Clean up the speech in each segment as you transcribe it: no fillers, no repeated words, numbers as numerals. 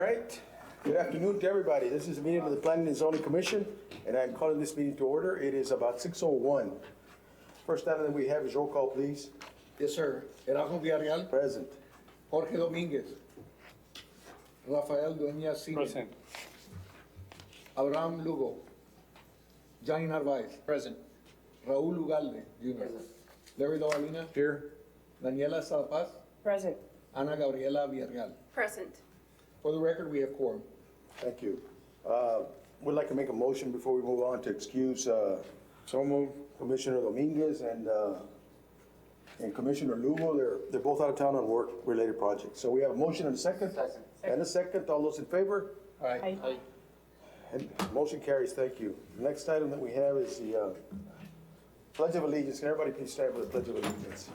All right, good afternoon to everybody. This is a meeting of the Planning and Zoning Commission, and I'm calling this meeting to order. It is about 6:01. First item that we have is roll call, please. Yes, sir. Erasmo Villarreal, Present. Jorge Domínguez, Rafael Dueñas Senior, Present. Abraham Lugo, Johnny Narvaez, Present. Raúl Ugalde Jr., Larry Lovalina, Here. Daniela Salapaz, Present. Ana Gabriela Villarreal. Present. For the record, we have quorum. Thank you. Would like to make a motion before we move on to excuse Commissioner Dominguez and Commissioner Lugo. They're both out of town on work-related projects. So we have a motion and a second? Second. And a second. All those in favor? Aye. And motion carries. Thank you. The next item that we have is the Pledge of Allegiance. Can everybody please stand for the Pledge of Allegiance?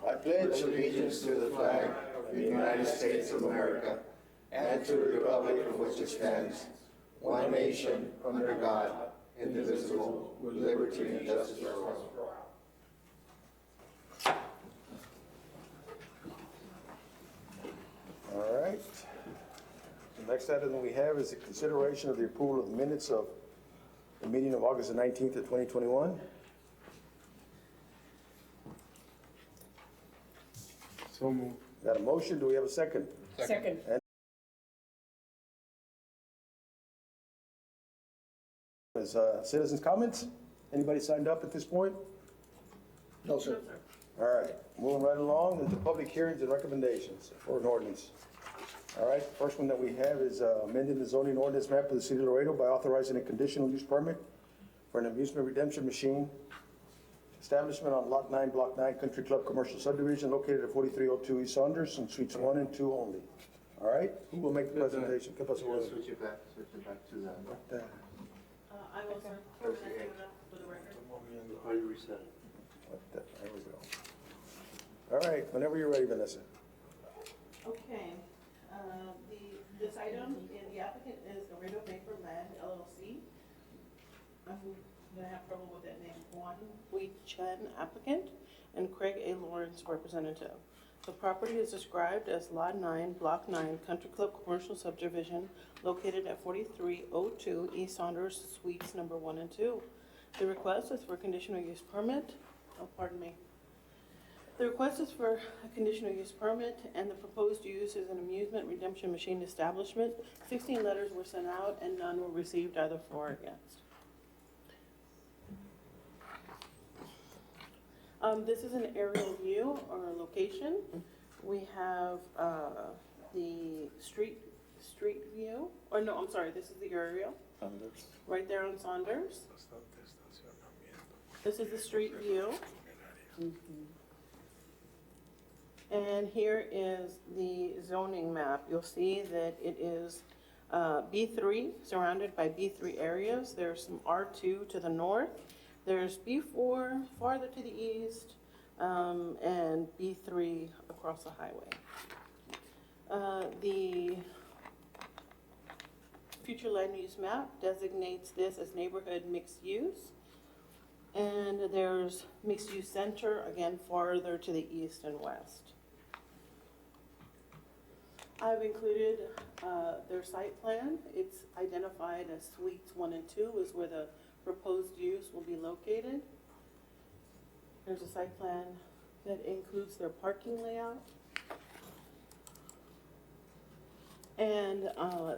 I pledge allegiance to the flag of the United States of America and to the republic for which it stands, one nation, under God, indivisible, with liberty and justice for all. All right. The next item that we have is the consideration of the approval of the minutes of the meeting of August the 19th of 2021. So moved. Got a motion? Do we have a second? Second. Is citizens' comments? Anybody signed up at this point? No, sir. All right, moving right along into public hearings and recommendations for an ordinance. All right, first one that we have is amending the zoning ordinance map of the city of Laredo by authorizing a conditional use permit for an amusement redemption machine establishment on Lot 9, Block 9, Country Club Commercial Subdivision located at 4302 East Saunders in Suites 1 and 2 only. All right, who will make the presentation? Give us a word. Switch it back to that. I will, sir. For the record. How you reset it? There we go. All right, whenever you're ready, Vanessa. Okay, this item in the applicant is Laredo Paper Land LLC. I'm gonna have trouble with that name. Juan Hui Chen applicant and Craig A. Lawrence representative. The property is described as Lot 9, Block 9, Country Club Commercial Subdivision located at 4302 East Saunders, Suites number 1 and 2. The request is for a conditional use permit. Oh, pardon me. The request is for a conditional use permit, and the proposed use is an amusement redemption machine establishment. 16 letters were sent out, and none were received either for or against. This is an aerial view or location. We have the street view, or no, I'm sorry, this is the aerial. Right there on Saunders. This is the street view. And here is the zoning map. You'll see that it is B3, surrounded by B3 areas. There's some R2 to the north. There's B4 farther to the east, and B3 across the highway. The future land use map designates this as neighborhood mixed use. And there's mixed use center, again, farther to the east and west. I've included their site plan. It's identified as Suites 1 and 2 is where the proposed use will be located. There's a site plan that includes their parking layout. And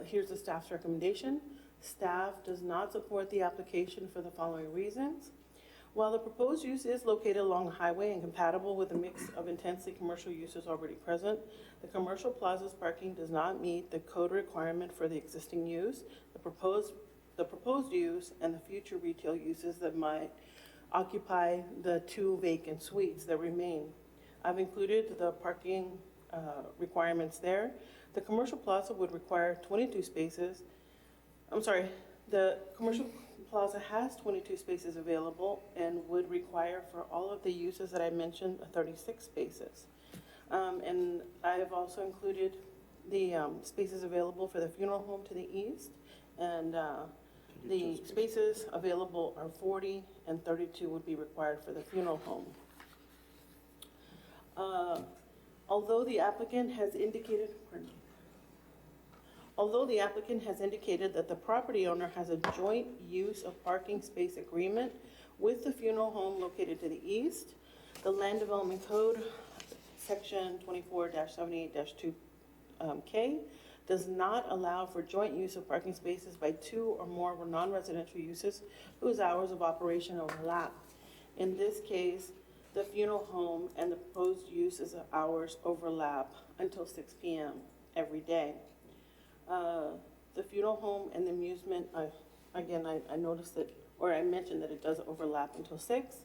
here's the staff's recommendation. Staff does not support the application for the following reasons. While the proposed use is located along a highway and compatible with a mix of intensely commercial uses already present, the commercial plaza's parking does not meet the code requirement for the existing use, the proposed use, and the future retail uses that might occupy the 2 vacant suites that remain. I've included the parking requirements there. The commercial plaza would require 22 spaces. I'm sorry, the commercial plaza has 22 spaces available and would require for all of the uses that I mentioned 36 spaces. And I have also included the spaces available for the funeral home to the east, and the spaces available are 40 and 32 would be required for the funeral home. Although the applicant has indicated, that the property owner has a joint use of parking space agreement with the funeral home located to the east, the Land Development Code, Section 24-78-2K, does not allow for joint use of parking spaces by two or more non-residential uses whose hours of operation overlap. In this case, the funeral home and the proposed uses of hours overlap until 6 p.m. every day. The funeral home and the amusement, I noticed that, or I mentioned that it does overlap until 6.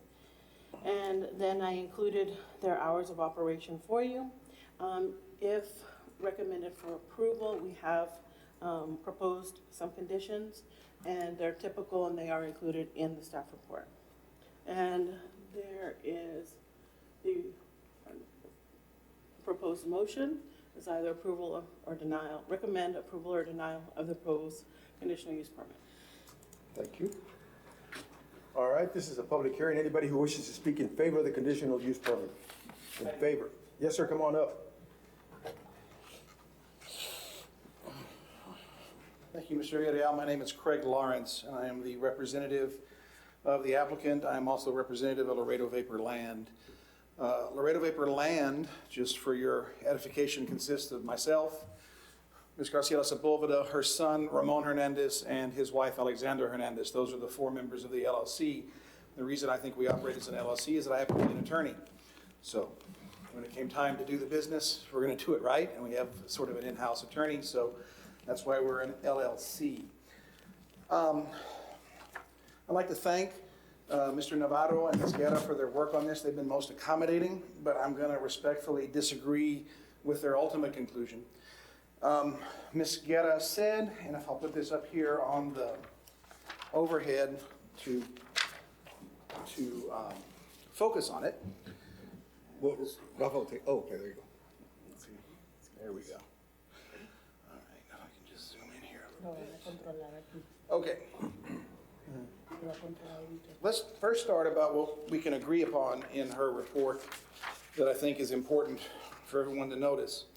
And then I included their hours of operation for you. If recommended for approval, we have proposed some conditions, and they're typical and they are included in the staff report. And there is the proposed motion is either approval or denial, recommend approval or denial of the proposed conditional use permit. Thank you. All right, this is a public hearing. Anybody who wishes to speak in favor of the conditional use permit? In favor? Yes, sir, come on up. Thank you, Mr. Villarreal. My name is Craig Lawrence, and I am the representative of the applicant. I am also representative of Laredo Vapor Land. Laredo Vapor Land, just for your edification, consists of myself, Ms. Graciela Sepulveda, her son Ramon Hernandez, and his wife Alexandra Hernandez. Those are the four members of the LLC. The reason I think we operate as an LLC is that I happen to be an attorney. So when it came time to do the business, we're going to do it right, and we have sort of an in-house attorney, so that's why we're an LLC. I'd like to thank Mr. Navarro and Ms. Guerra for their work on this. They've been most accommodating, but I'm going to respectfully disagree with their ultimate conclusion. Ms. Guerra said, and if I'll put this up here on the overhead to focus on it. Well, Rafael, take, oh, okay, there you go. Let's see. There we go. All right, now I can just zoom in here a little bit. Okay. Let's first start about what we can agree upon in her report that I think is important for everyone to notice.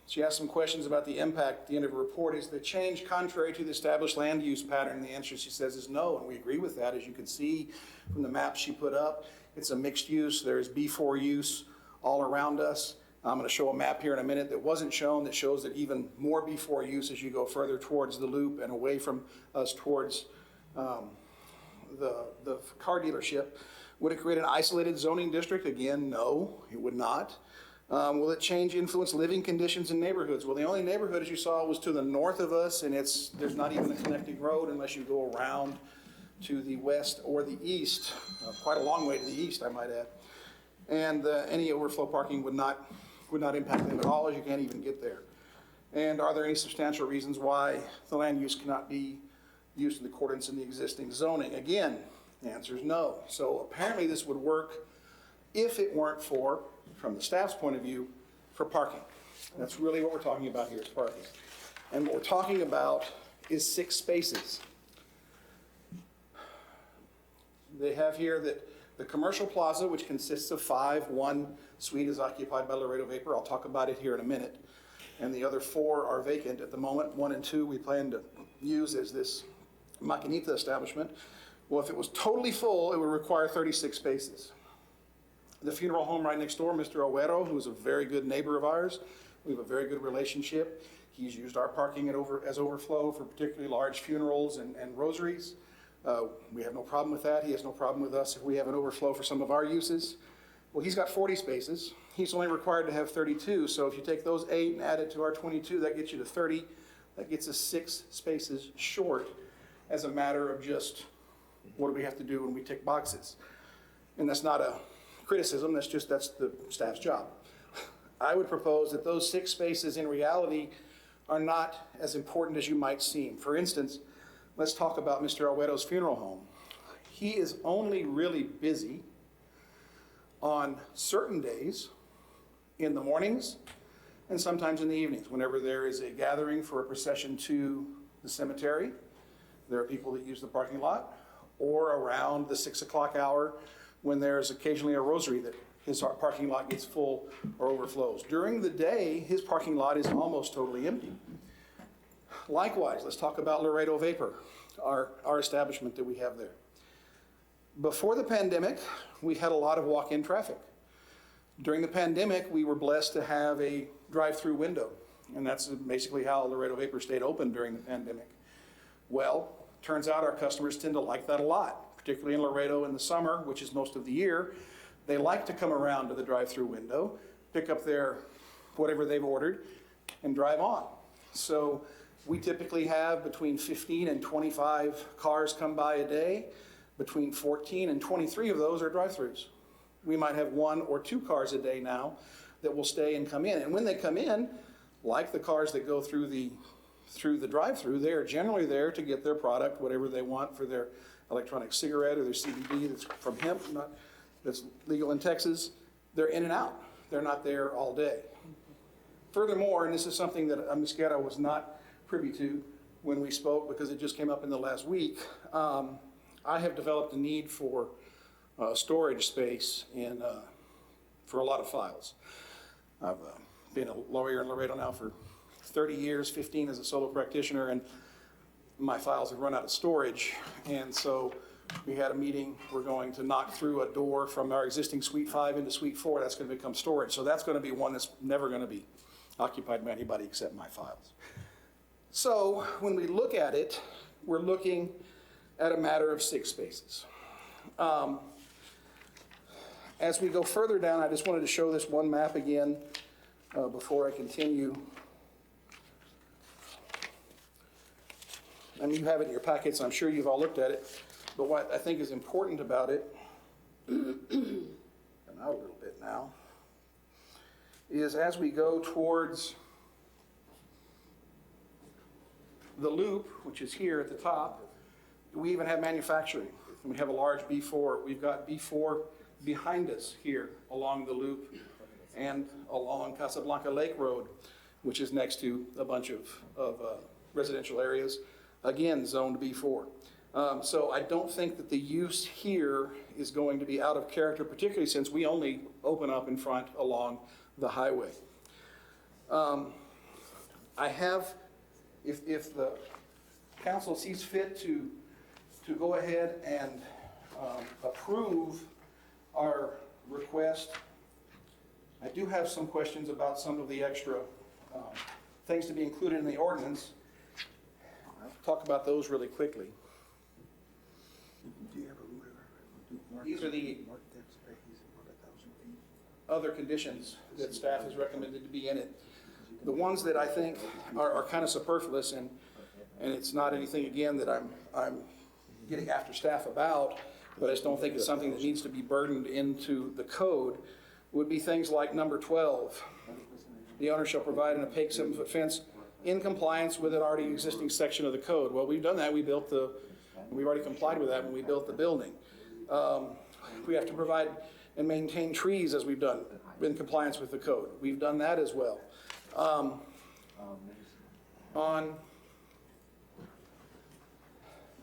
She asked some questions about the impact. At the end of her report, is the change contrary to the established land use pattern? And the answer, she says, is no, and we agree with that. As you can see from the map she put up, it's a mixed use. There is B4 use all around us. I'm going to show a map here in a minute that wasn't shown that shows that even more B4 use as you go further towards the loop and away from us towards the car dealership. Would it create an isolated zoning district? Again, no, it would not. Will it change, influence living conditions in neighborhoods? Well, the only neighborhood, as you saw, was to the north of us, and there's not even a connecting road unless you go around to the west or the east, quite a long way to the east, I might add. And any overflow parking would not impact them at all, as you can't even get there. And are there any substantial reasons why the land use cannot be used in accordance in the existing zoning? Again, the answer is no. So apparently this would work if it weren't for, from the staff's point of view, for parking. That's really what we're talking about here is parking. And what we're talking about is 6 spaces. They have here that the commercial plaza, which consists of 5, 1 suite is occupied by Laredo Vapor. I'll talk about it here in a minute. And the other 4 are vacant at the moment. 1 and 2 we plan to use as this Maquinita establishment. Well, if it was totally full, it would require 36 spaces. The funeral home right next door, Mr. Oguero, who is a very good neighbor of ours, we have a very good relationship. He's used our parking as overflow for particularly large funerals and rosaries. We have no problem with that. He has no problem with us if we have an overflow for some of our uses. Well, he's got 40 spaces. He's only required to have 32. So if you take those 8 and add it to our 22, that gets you to 30. That gets us 6 spaces short as a matter of just what do we have to do when we tick boxes. And that's not a criticism. That's the staff's job. I would propose that those 6 spaces in reality are not as important as you might seem. For instance, let's talk about Mr. Alwero's funeral home. He is only really busy on certain days in the mornings and sometimes in the evenings. Whenever there is a gathering for a procession to the cemetery, there are people that use the parking lot, or around the 6 o'clock hour when there's occasionally a rosary that his parking lot gets full or overflows. During the day, his parking lot is almost totally empty. Likewise, let's talk about Laredo Vapor, our establishment that we have there. Before the pandemic, we had a lot of walk-in traffic. During the pandemic, we were blessed to have a drive-through window, and that's basically how Laredo Vapor stayed open during the pandemic. Well, turns out our customers tend to like that a lot, particularly in Laredo in the summer, which is most of the year. They like to come around to the drive-through window, pick up their whatever they've ordered, and drive on. So we typically have between 15 and 25 cars come by a day. Between 14 and 23 of those are drive-throughs. We might have 1 or 2 cars a day now that will stay and come in. And when they come in, like the cars that go through the drive-through, they are generally there to get their product, whatever they want for their electronic cigarette or their CBD that's from hemp, that's legal in Texas. They're in and out. They're not there all day. Furthermore, and this is something that Mosquera was not privy to when we spoke because it just came up in the last week, I have developed a need for storage space for a lot of files. I've been a lawyer in Laredo now for 30 years, 15 as a solo practitioner, and my files have run out of storage. And so we had a meeting. We're going to knock through a door from our existing Suite 5 into Suite 4. That's going to become storage. So that's going to be one that's never going to be occupied by anybody except my files. So when we look at it, we're looking at a matter of 6 spaces. As we go further down, I just wanted to show this one map again before I continue. I mean, you have it in your packets. I'm sure you've all looked at it. But what I think is important about it, come out a little bit now, is as we go towards the loop, which is here at the top, we even have manufacturing. We have a large B4. We've got B4 behind us here along the loop and along Casablanca Lake Road, which is next to a bunch of residential areas, again, zoned B4. So I don't think that the use here is going to be out of character, particularly since we only open up in front along the highway. I have, if the council sees fit to go ahead and approve our request, I do have some questions about some of the extra things to be included in the ordinance. I'll talk about those really quickly. These are the other conditions that staff has recommended to be in it. The ones that I think are kind of superfluous, and it's not anything, again, that I'm getting after staff about, but I just don't think it's something that needs to be burdened into the code, would be things like number 12. The owner shall provide an opaque 7-foot fence in compliance with an already existing section of the code. Well, we've done that. We've already complied with that when we built the building. We have to provide and maintain trees, as we've done, in compliance with the code. We've done that as well. On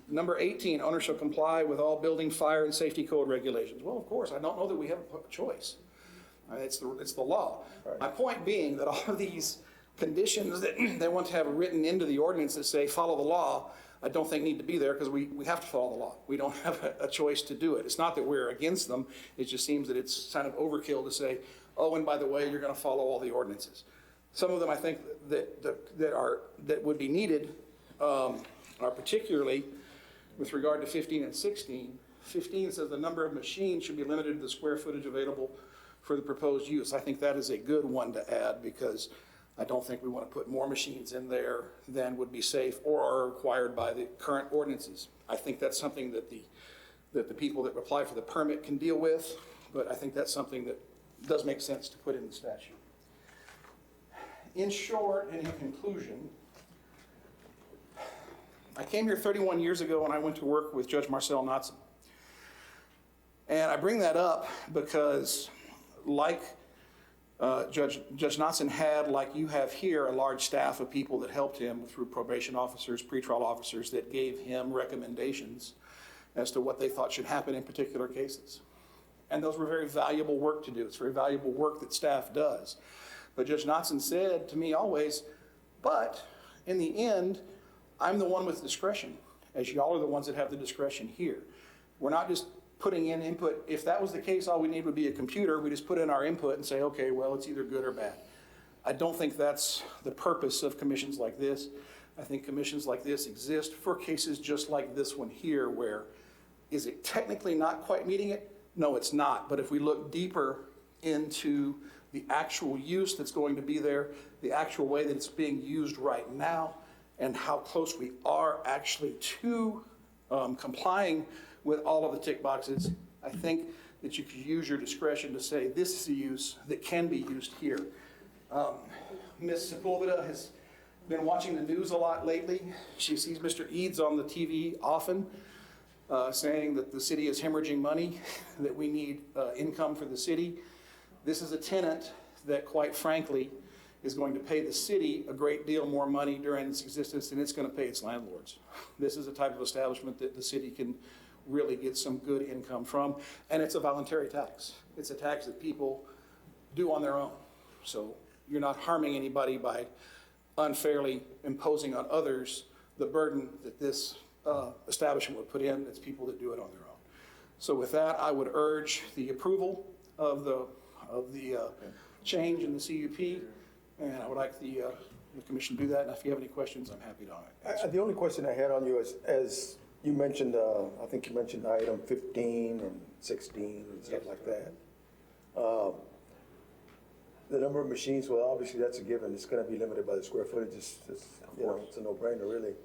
number 18, owner shall comply with all building, fire, and safety code regulations. Well, of course, I don't know that we have a choice. It's the law. Right. My point being that all of these conditions that they want to have written into the ordinance that say follow the law, I don't think need to be there because we have to follow the law. We don't have a choice to do it. It's not that we're against them. It just seems that it's kind of overkill to say, oh, and by the way, you're going to follow all the ordinances. Some of them I think that would be needed are particularly with regard to 15 and 16. 15 says the number of machines should be limited to the square footage available for the proposed use. I think that is a good one to add because I don't think we want to put more machines in there than would be safe or are required by the current ordinances. I think that's something that the people that apply for the permit can deal with, but I think that's something that does make sense to put in the statute. In short, and in conclusion, I came here 31 years ago and I went to work with Judge Marcel Knotson. And I bring that up because like Judge Knotson had, like you have here, a large staff of people that helped him through probation officers, pretrial officers that gave him recommendations as to what they thought should happen in particular cases. And those were very valuable work to do. It's very valuable work that staff does. But Judge Knotson said to me always, but in the end, I'm the one with discretion, as y'all are the ones that have the discretion here. We're not just putting in input. If that was the case, all we need would be a computer. We just put in our input and say, okay, well, it's either good or bad. I don't think that's the purpose of commissions like this. I think commissions like this exist for cases just like this one here, where is it technically not quite meeting it? No, it's not. But if we look deeper into the actual use that's going to be there, the actual way that it's being used right now, and how close we are actually to complying with all of the tick boxes, I think that you could use your discretion to say this is a use that can be used here. Ms. Sepulveda has been watching the news a lot lately. She sees Mr. Eads on the TV often, saying that the city is hemorrhaging money, that we need income for the city. This is a tenant that, quite frankly, is going to pay the city a great deal more money during its existence than it's going to pay its landlords. This is a type of establishment that the city can really get some good income from, and it's a voluntary tax. It's a tax that people do on their own. So you're not harming anybody by unfairly imposing on others the burden that this establishment would put in. It's people that do it on their own. So with that, I would urge the approval of the change in the CUP, and I would like the commission to do that. And if you have any questions, I'm happy to answer. The only question I had on you is, as you mentioned, I think you mentioned item 15 and 16 and stuff like that. The number of machines, well, obviously that's a given. It's going to be limited by the square footage. It's a no-brainer, really.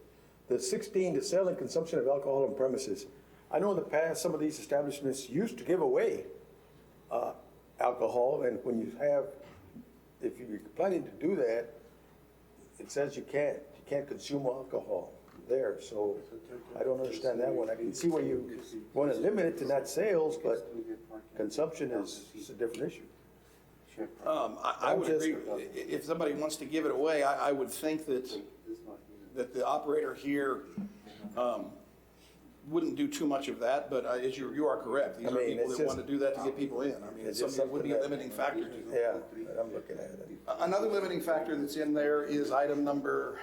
The 16, the sale and consumption of alcohol on premises. I know in the past, some of these establishments used to give away alcohol, and when you have, if you're planning to do that, it says you can't consume alcohol there. So I don't understand that one. I can see where you want to limit it to not sales, but consumption is a different issue. I would agree. If somebody wants to give it away, I would think that the operator here wouldn't do too much of that, but as you are correct. These are people that want to do that to get people in. I mean, it would be a limiting factor to them. Yeah, I'm looking at it. Another limiting factor that's in there is item number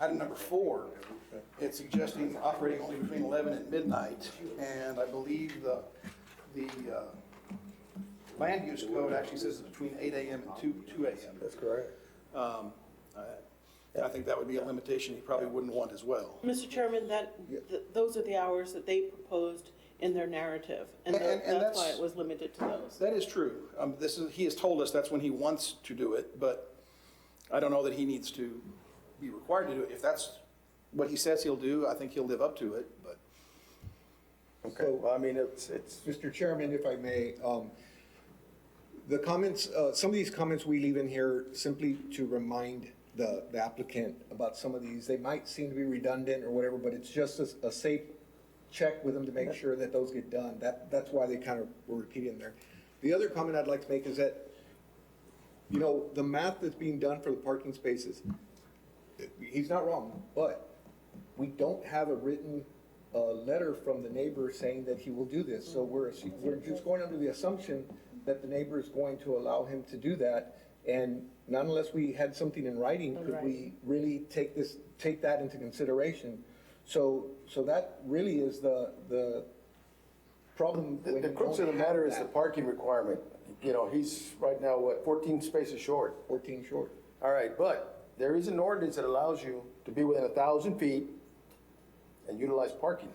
4. It's suggesting operating only between 11 and midnight, and I believe the land use code actually says it's between 8 a.m. and 2 a.m. That's correct. I think that would be a limitation he probably wouldn't want as well. Mr. Chairman, those are the hours that they proposed in their narrative, and that's why it was limited to those. That is true. He has told us that's when he wants to do it, but I don't know that he needs to be required to do it. If that's what he says he'll do, I think he'll live up to it, but. Okay, well, I mean, it's. Mr. Chairman, if I may, the comments, some of these comments we leave in here simply to remind the applicant about some of these. They might seem to be redundant or whatever, but it's just a safe check with them to make sure that those get done. That's why they kind of were repeating there. The other comment I'd like to make is that, you know, the math that's being done for the parking spaces, he's not wrong, but we don't have a written letter from the neighbor saying that he will do this. So we're just going under the assumption that the neighbor is going to allow him to do that. And not unless we had something in writing, could we really take that into consideration. So that really is the problem. The crux of the matter is the parking requirement. You know, he's right now, 14 spaces short? 14 short. All right, but there is an ordinance that allows you to be within 1,000 feet and utilize parking.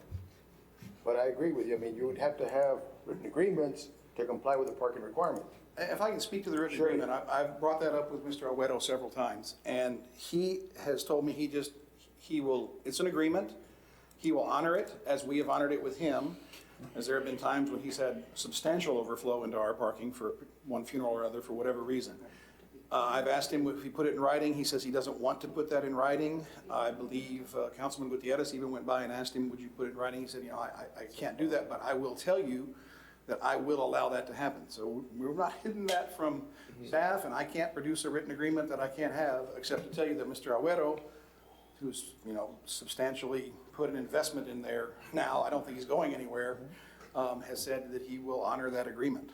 But I agree with you. I mean, you would have to have written agreements to comply with the parking requirement. If I can speak to the written agreement, I've brought that up with Mr. Arguedo several times, and he has told me it's an agreement. He will honor it as we have honored it with him, as there have been times when he's had substantial overflow into our parking for one funeral or other for whatever reason. I've asked him if he put it in writing. He says he doesn't want to put that in writing. I believe Councilman Gutierrez even went by and asked him, would you put it in writing? He said, I can't do that, but I will tell you that I will allow that to happen. So we're not hidden that from staff, and I can't produce a written agreement that I can't have, except to tell you that Mr. Arguedo, who's substantially put an investment in there now, I don't think he's going anywhere, has said that he will honor that agreement.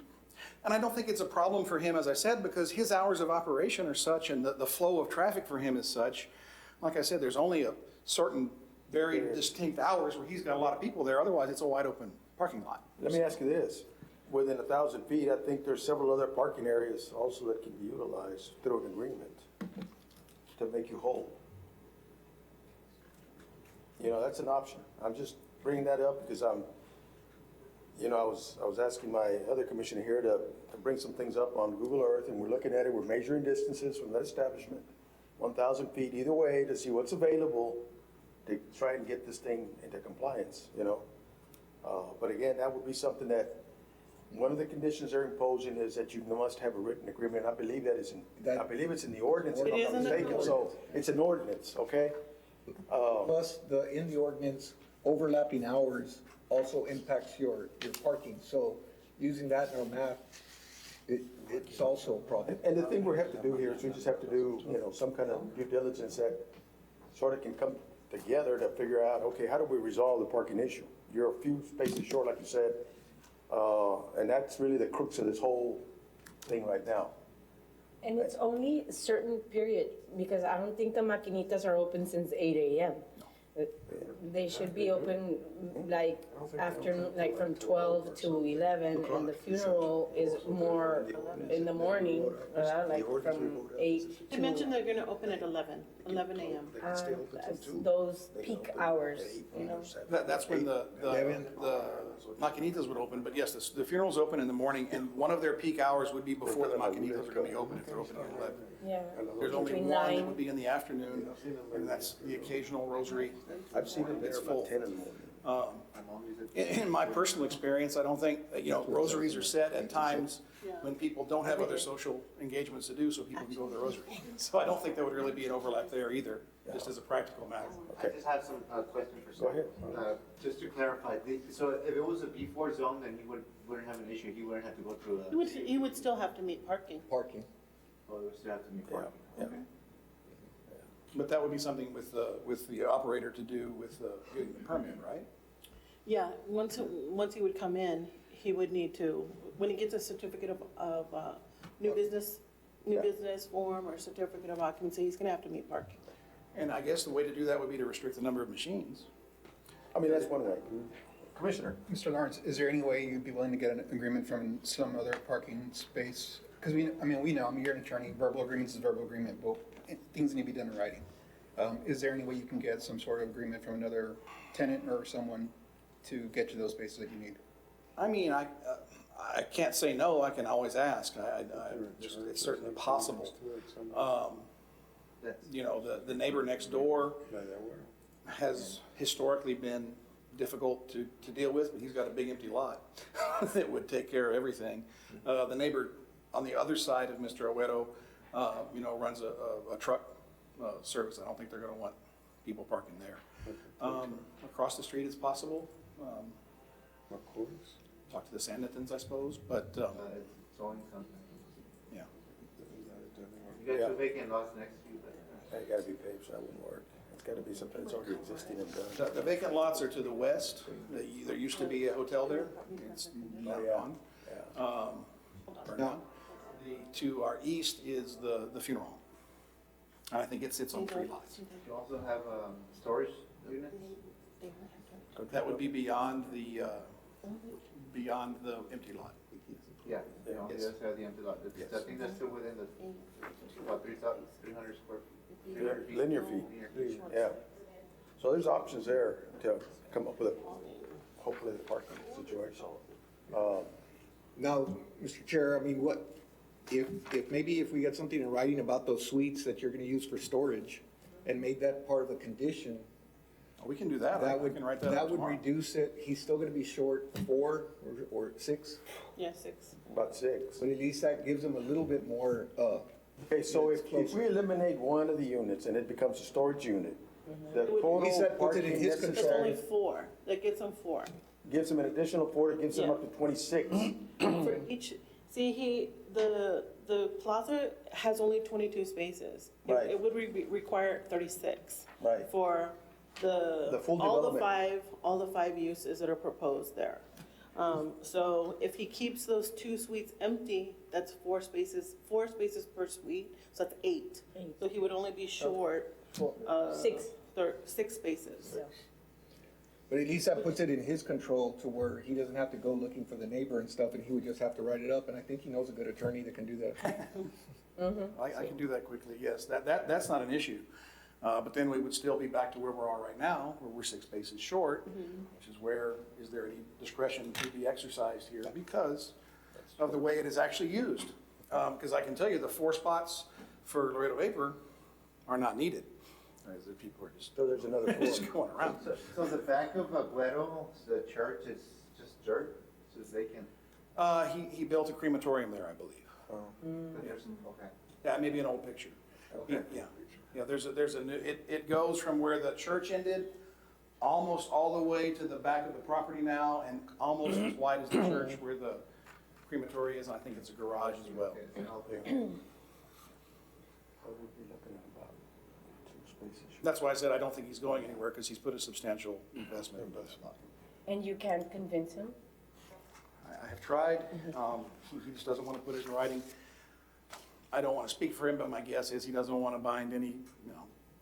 And I don't think it's a problem for him, as I said, because his hours of operation are such and the flow of traffic for him is such. Like I said, there's only a certain very distinct hours where he's got a lot of people there. Otherwise, it's a wide open parking lot. Let me ask you this. Within 1,000 feet, I think there's several other parking areas also that can be utilized through an agreement to make you whole. You know, that's an option. I'm just bringing that up because I was asking my other commissioner here to bring some things up on Google Earth, and we're looking at it. We're measuring distances from that establishment, 1,000 feet either way, to see what's available to try and get this thing into compliance, you know? But again, that would be something that, one of the conditions they're imposing is that you must have a written agreement. I believe that is I believe it's in the ordinance, if It I'm is not in the mistaken. So it's an ordinance, okay? Plus, in the ordinance, overlapping hours also impacts your parking. So using that in our map, it's also a problem. And the thing we have to do here is we just have to do, you know, some kind of due diligence that sort of can come together to figure out, okay, how do we resolve the parking issue? You're a few spaces short, like you said, and that's really the crux of this whole thing right now. And it's only a certain period, because I don't think the maquinitas are open since 8 a.m. They should be open like afternoon, like from 12 to 11, and the funeral is more in the morning, like from 8 They to, mentioned they're gonna open at 11 a.m. those peak hours, you know? That's when the maquinitas would open, but yes, the funeral's open in the morning, and one of their peak hours would be before the maquinitas are gonna be open, if they're open at 11. Yeah. There's only Between one that 9. would be in the afternoon, and that's the occasional rosary. I've seen it there It's full. about 10 in the morning. In my personal experience, I don't think, rosaries are set at times when people don't have other social engagements to do, so people can go to the rosary. So I don't think there would really be an overlap there either, just as a practical matter. I just have some questions for Go Sam. ahead. Just to clarify, so if it was a B4 zone, then he wouldn't have an issue, he wouldn't have to go through a. You would still have to meet parking. Parking. Well, it would still have to be parking. Yeah. But that would be something with the operator to do with getting the permit, right? Yeah, once he would come in, he would need to, when he gets a certificate of new business form or certificate of occupancy, he's gonna have to meet parking. And I guess the way to do that would be to restrict the number of machines. I mean, that's one way. Commissioner? Mr. Lawrence, is there any way you'd be willing to get an agreement from some other parking space? Because we know, you're an attorney, verbal agreements is verbal agreement, but things need to be done in writing. Is there any way you can get some sort of agreement from another tenant or someone to get you those spaces that you need? I mean, I can't say no, I can always ask, it's certainly possible. The neighbor next door has historically been difficult to deal with, but he's got a big empty lot that would take care of everything. The neighbor on the other side of Mr. Owedo, runs a truck service. I don't think they're gonna want people parking there. Across the street it's possible. Talk to the Sandittons, I suppose, but, It's only something. yeah. You got Yeah. two vacant lots next to you, but. It gotta be paved, so that wouldn't work. It's gotta be something that's already existing and done. The vacant lots are to the west. There used to be a hotel there. It's now gone. Burned down. To our east is the funeral home. And I think it sits on 3 lots. You also have storage units? That would be beyond the empty lot. Yeah, you know, Yes. you also have the empty lot. Yes. I think that's still within the, about 300 square. 300 feet. Linear feet. Yeah. So there's options there to come up with hopefully the parking situation. Now, Mr. Chair, I mean, if we got something in writing about those suites that you're gonna use for storage and made that part of the condition, We can do that. I can write that up that would tomorrow. reduce it. He's still gonna be short 4 or 6, Yeah, 6. About 6. but at least that gives him a little bit more, Okay, so if we eliminate one of the units and it becomes a storage unit, the total He said puts it parking in his It's control. only necessary 4. That gets him 4. gives them an additional 4, it gives them Yeah. up to 26. For each, the plaza has only 22 spaces. Right. It would require 36. Right. For The full all development. the 5 uses that are proposed there. So if he keeps those 2 suites empty, that's 4 spaces per suite, so that's 8. So he would only be short, 6. 6 spaces. But at least that puts it in his control to where he doesn't have to go looking for the neighbor and stuff, and he would just have to write it up, and I think he knows a good attorney that can do that. I can do that quickly, yes. That's not an issue. But then we would still be back to where we are right now, where we're 6 spaces short, which is where, is there any discretion to be exercised here because of the way it is actually used? Because I can tell you the 4 spots for Laredo Vapor are not needed. As the people are just, So there's another just floor. going around. So the back of Aguero, the church is just dirt, so they can, He built a crematorium there, I believe. okay. Yeah, maybe an old picture. Okay. Yeah, there's a new, it goes from where the church ended, almost all the way to the back of the property now, and almost as wide as the church where the crematory is, and I think it's a garage as well. Okay, then I'll take- So we'd be looking at about 2 spaces. That's why I said I don't think he's going anywhere, because he's put a substantial investment in this. And you can't convince him? I have tried, he just doesn't want to put it in writing. I don't want to speak for him, but my guess is he doesn't want to bind any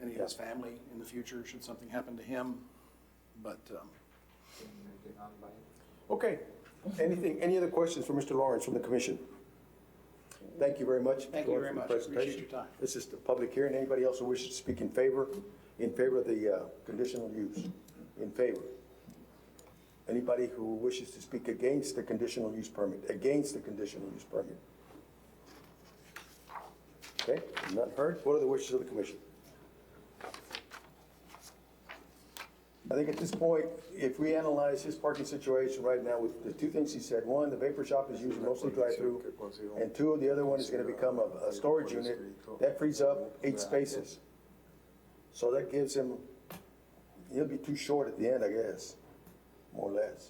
of his family in the future, should something happen to him, but, Okay. Any other questions for Mr. Lawrence from the commission? Thank you very much. Thank you very for the much. I appreciate presentation. your time. This is the public hearing. Anybody else who wishes to speak in favor of the conditional use? In favor? Anybody who wishes to speak against the conditional use permit? Against the conditional use permit? Okay, none heard. What are the wishes of the commission? I think at this point, if we analyze his parking situation right now with the 2 things he said, 1, the vapor shop is using mostly drive-through, and 2, the other one is gonna become a storage unit, that frees up 8 spaces. So that gives him, he'll be too short at the end, I guess, more or less.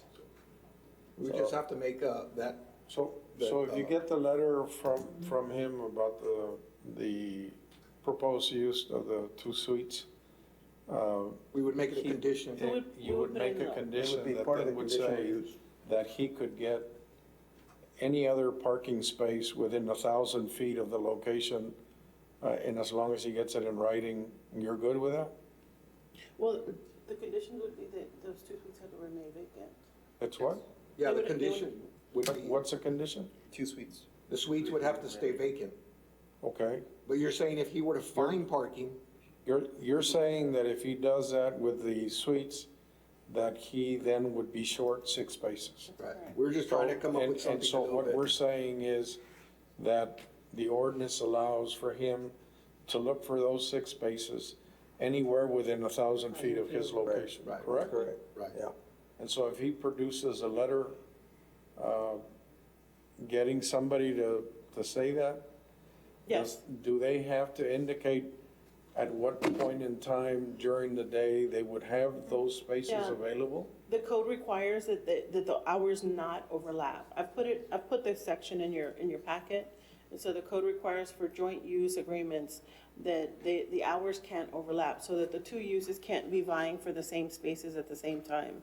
We just have to make that, So if you get the letter from him about the proposed use of the 2 suites, we would make it a condition. you would make a condition It would be that part of then the would conditional say use. that he could get any other parking space within 1,000 feet of the location, and as long as he gets it in writing, you're good with that? Well, the condition would be that those 2 suites had to remain vacant. It's what? Yeah, the They would- condition would be, What's the condition? 2 suites. the suites would have to stay vacant. Okay. But you're saying if he were to find parking, You're saying that if he does that with the suites, that he then would be short 6 spaces? right, we're just trying to come up with And something a so little what we're bit. saying is that the ordinance allows for him to look for those 6 spaces anywhere within 1,000 feet of his location, Right. correct? Correct. Right. Yeah. And so if he produces a letter, getting somebody to say that? Yes. Do they have to indicate at what point in time during the day they would have those spaces Yeah. available? The code requires that the hours not overlap. I've put this section in your packet. And so the code requires for joint use agreements that the hours can't overlap, so that the 2 uses can't be vying for the same spaces at the same time.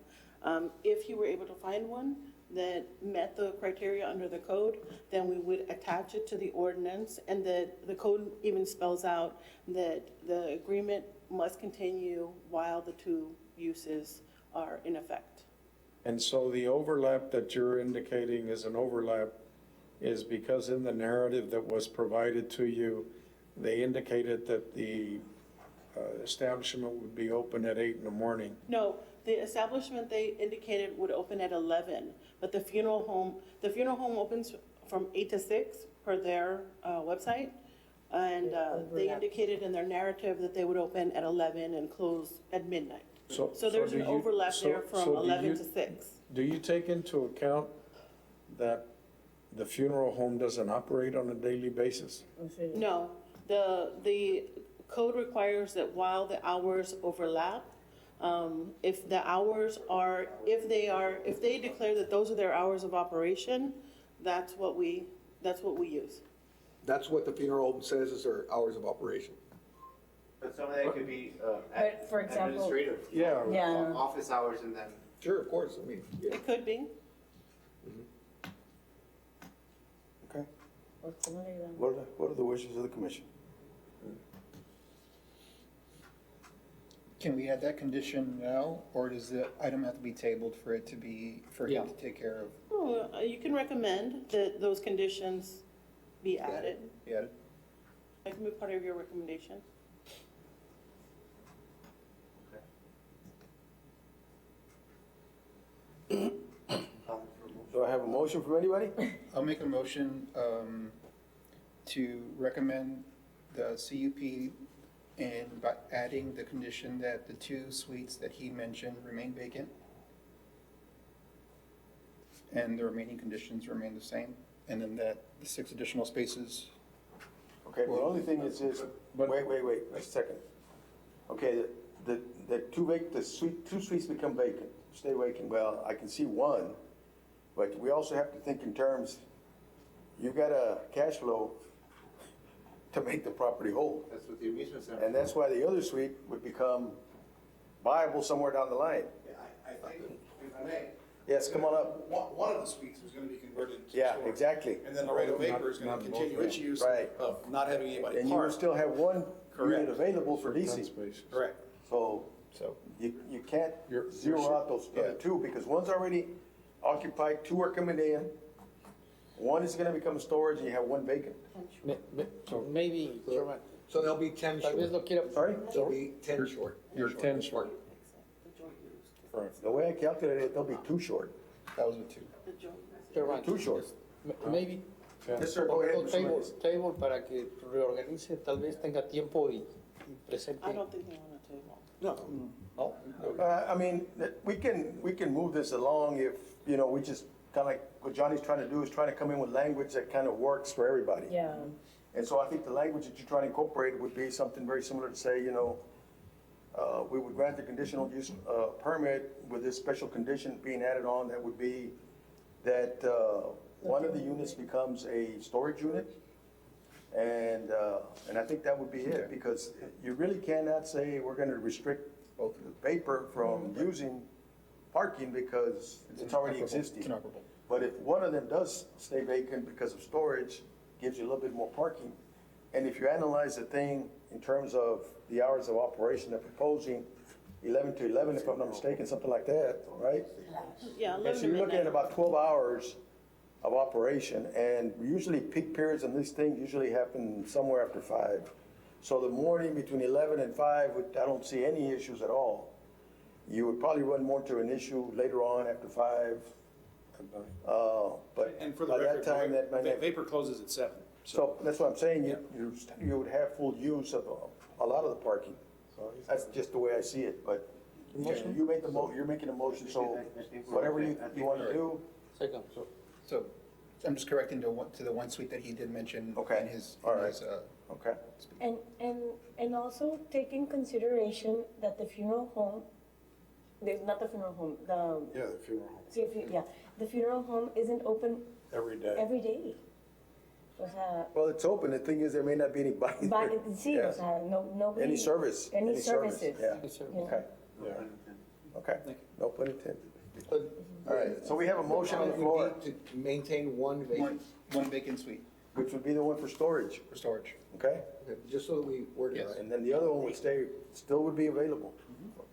If you were able to find one that met the criteria under the code, then we would attach it to the ordinance, and that the code even spells out that the agreement must continue while the 2 uses are in effect. And so the overlap that you're indicating is an overlap is because in the narrative that was provided to you, they indicated that the establishment would be open at 8 in the morning. No, the establishment they indicated would open at 11, but the funeral home opens from 8 to 6 per their website. And they indicated in their narrative that they would open at 11 and close at midnight. So there's do an you- overlap so- there from so do 11 you- to 6. Do you take into account that the funeral home doesn't operate on a daily basis? No, the code requires that while the hours overlap, if they declare that those are their hours of operation, that's what we use. That's what the funeral home says is their hours of operation. But some of that could be, But for example- administrative. Yeah. Yeah. Office hours and then, Sure, of course, I mean, yeah. It could be. What are the wishes of the commission? Can we add that condition now, or does the item have to be tabled for it to be, for him to take care of? Oh, you can recommend that those conditions be added. Yeah, That can be part of your recommendation. Do I have a motion from anybody? I'll make a motion to recommend the CUP and by adding the condition that the 2 suites that he mentioned remain vacant. And the remaining conditions remain the same, and then that the 6 additional spaces. Okay, the only thing is, wait a second. Okay, the two suites become vacant, stay vacant. Well, I can see one, but we also have to think in terms, you've got a cash flow to make the property whole. That's what the amusement center. And that's why the other suite would become viable somewhere down the line. Yeah, I think, if I may. Yes, come on up. One of the suites was gonna be converted into Yeah, storage. exactly. And then Laredo Vapor is gonna Not both, continue its yeah. use Right. of not having anybody And you would park. still have one Correct. unit available for Ten DC. spaces. Correct. So So, you can't You're- zero out those other two, because one's already occupied, 2 are coming in. One is gonna become storage, and you have one vacant. Maybe, Chairman, So there'll be 10 tal vez short. lo quiera. Sorry? There'll be 10 short. You're 10 short. Correct. The way I calculated it, they'll be 2 short. that was with 2. Chairman, Too short. Maybe. Yes, sir, go ahead, Mr. Table, Lewis. table para que reorganice, tal vez tenga tiempo y presente. I don't think they want to table. No, I mean, we can move this along if, we just kind of like, what Johnny's trying to do is trying to come in with language that kind of works for everybody. Yeah. And so I think the language that you're trying to incorporate would be something very similar to say, we would grant the conditional use permit with this special condition being added on, that would be that one of the units becomes a storage unit. And I think that would be it, because you really cannot say we're gonna restrict both vapor from using parking because it's already existing. It's inoperable. But if one of them does stay vacant because of storage, gives you a little bit more parking. And if you analyze the thing in terms of the hours of operation, they're proposing 11 to 11, if I'm not mistaken, something like that, right? Yeah, And 11 so to you're looking at midnight. about 12 hours of operation, and usually peak periods on these things usually happen somewhere after 5. So the morning between 11 and 5, I don't see any issues at all. You would probably run more into an issue later on after 5. But And for the by record, that time, that might not. Vapor closes at 7. So that's what I'm saying, you would have full use of a lot of the parking. That's just the way I see it, but you made you're making a motion, so whatever you want to do. second. So I'm just correcting to the 1 suite that he did mention Okay. in his, All right. Okay. And also take in consideration that the funeral home, not the funeral home, Yeah, the funeral home, the funeral home isn't open every day. every day. O sea, Well, it's open, the thing is, there may not be anybody there. sí, Yeah. o sea, nobody. Any service. Any service, services. Yeah, you know. okay, Yeah. okay, no pun intended. But All right, so we have a motion on the floor, comment would be to maintain one vacant, One vacant suite which would be the one for storage, for storage. okay? just so that we word it Yes. right. And then the other one would stay, still would be available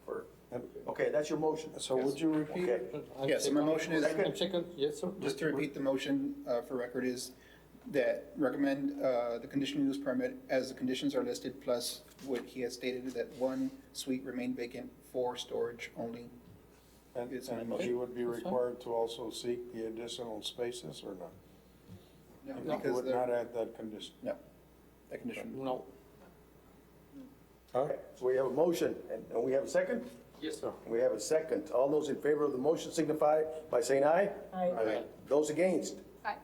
for, okay, that's your motion. So would you repeat? Okay. I'm Yes, so my second. motion is- I'm second, yes, sir. Just to repeat, the motion for record is that recommend the conditional use permit as the conditions are listed, plus what he has stated, that 1 suite remain vacant for storage only. And It's my and motion. you would be That's fine. required to also seek the additional spaces or not? No, You because would they're- not add that condition? No, that condition. No, All right, so we have a motion, and we have a second? yes, sir. We have a second. All those in favor of the motion signify by saying aye. Aye. Those against? Aye.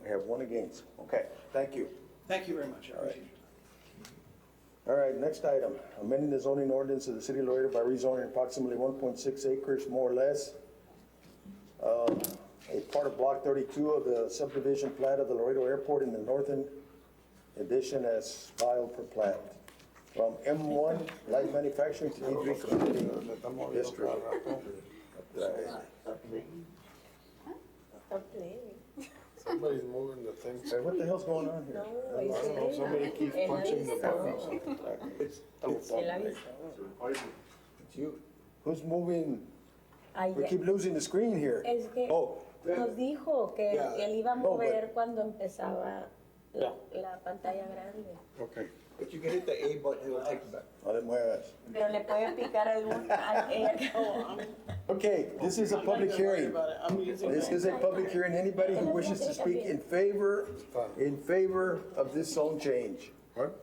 We have 1 against. Okay, thank you. Thank you very much. I appreciate it. All right, next item, amending the zoning ordinance of the city of Laredo by rezoning approximately 1.6 acres more or less. A part of block 32 of the subdivision plat of the Laredo Airport in the northern edition as filed for plat. From M1 Light Manufacturing to E3 Community District. Stop playing. Somebody's moving the things. Hey, what the hell's going on here? No, I don't know, somebody keeps él punching the avisó. buttons. Él avisó. It's you. Who's moving? We Ayer, keep losing the screen here. es que Oh, nos dijo que Yeah. él iba a No, mover cuando empezaba la pantalla grande. Okay. But you can hit the A button, it'll take you back. no le muevas. Pero le puede picar algún... Okay, this is a I'm not public even worried hearing. about it. I'm using This it. is a public hearing. Anybody who wishes to speak in favor of this zone change? What?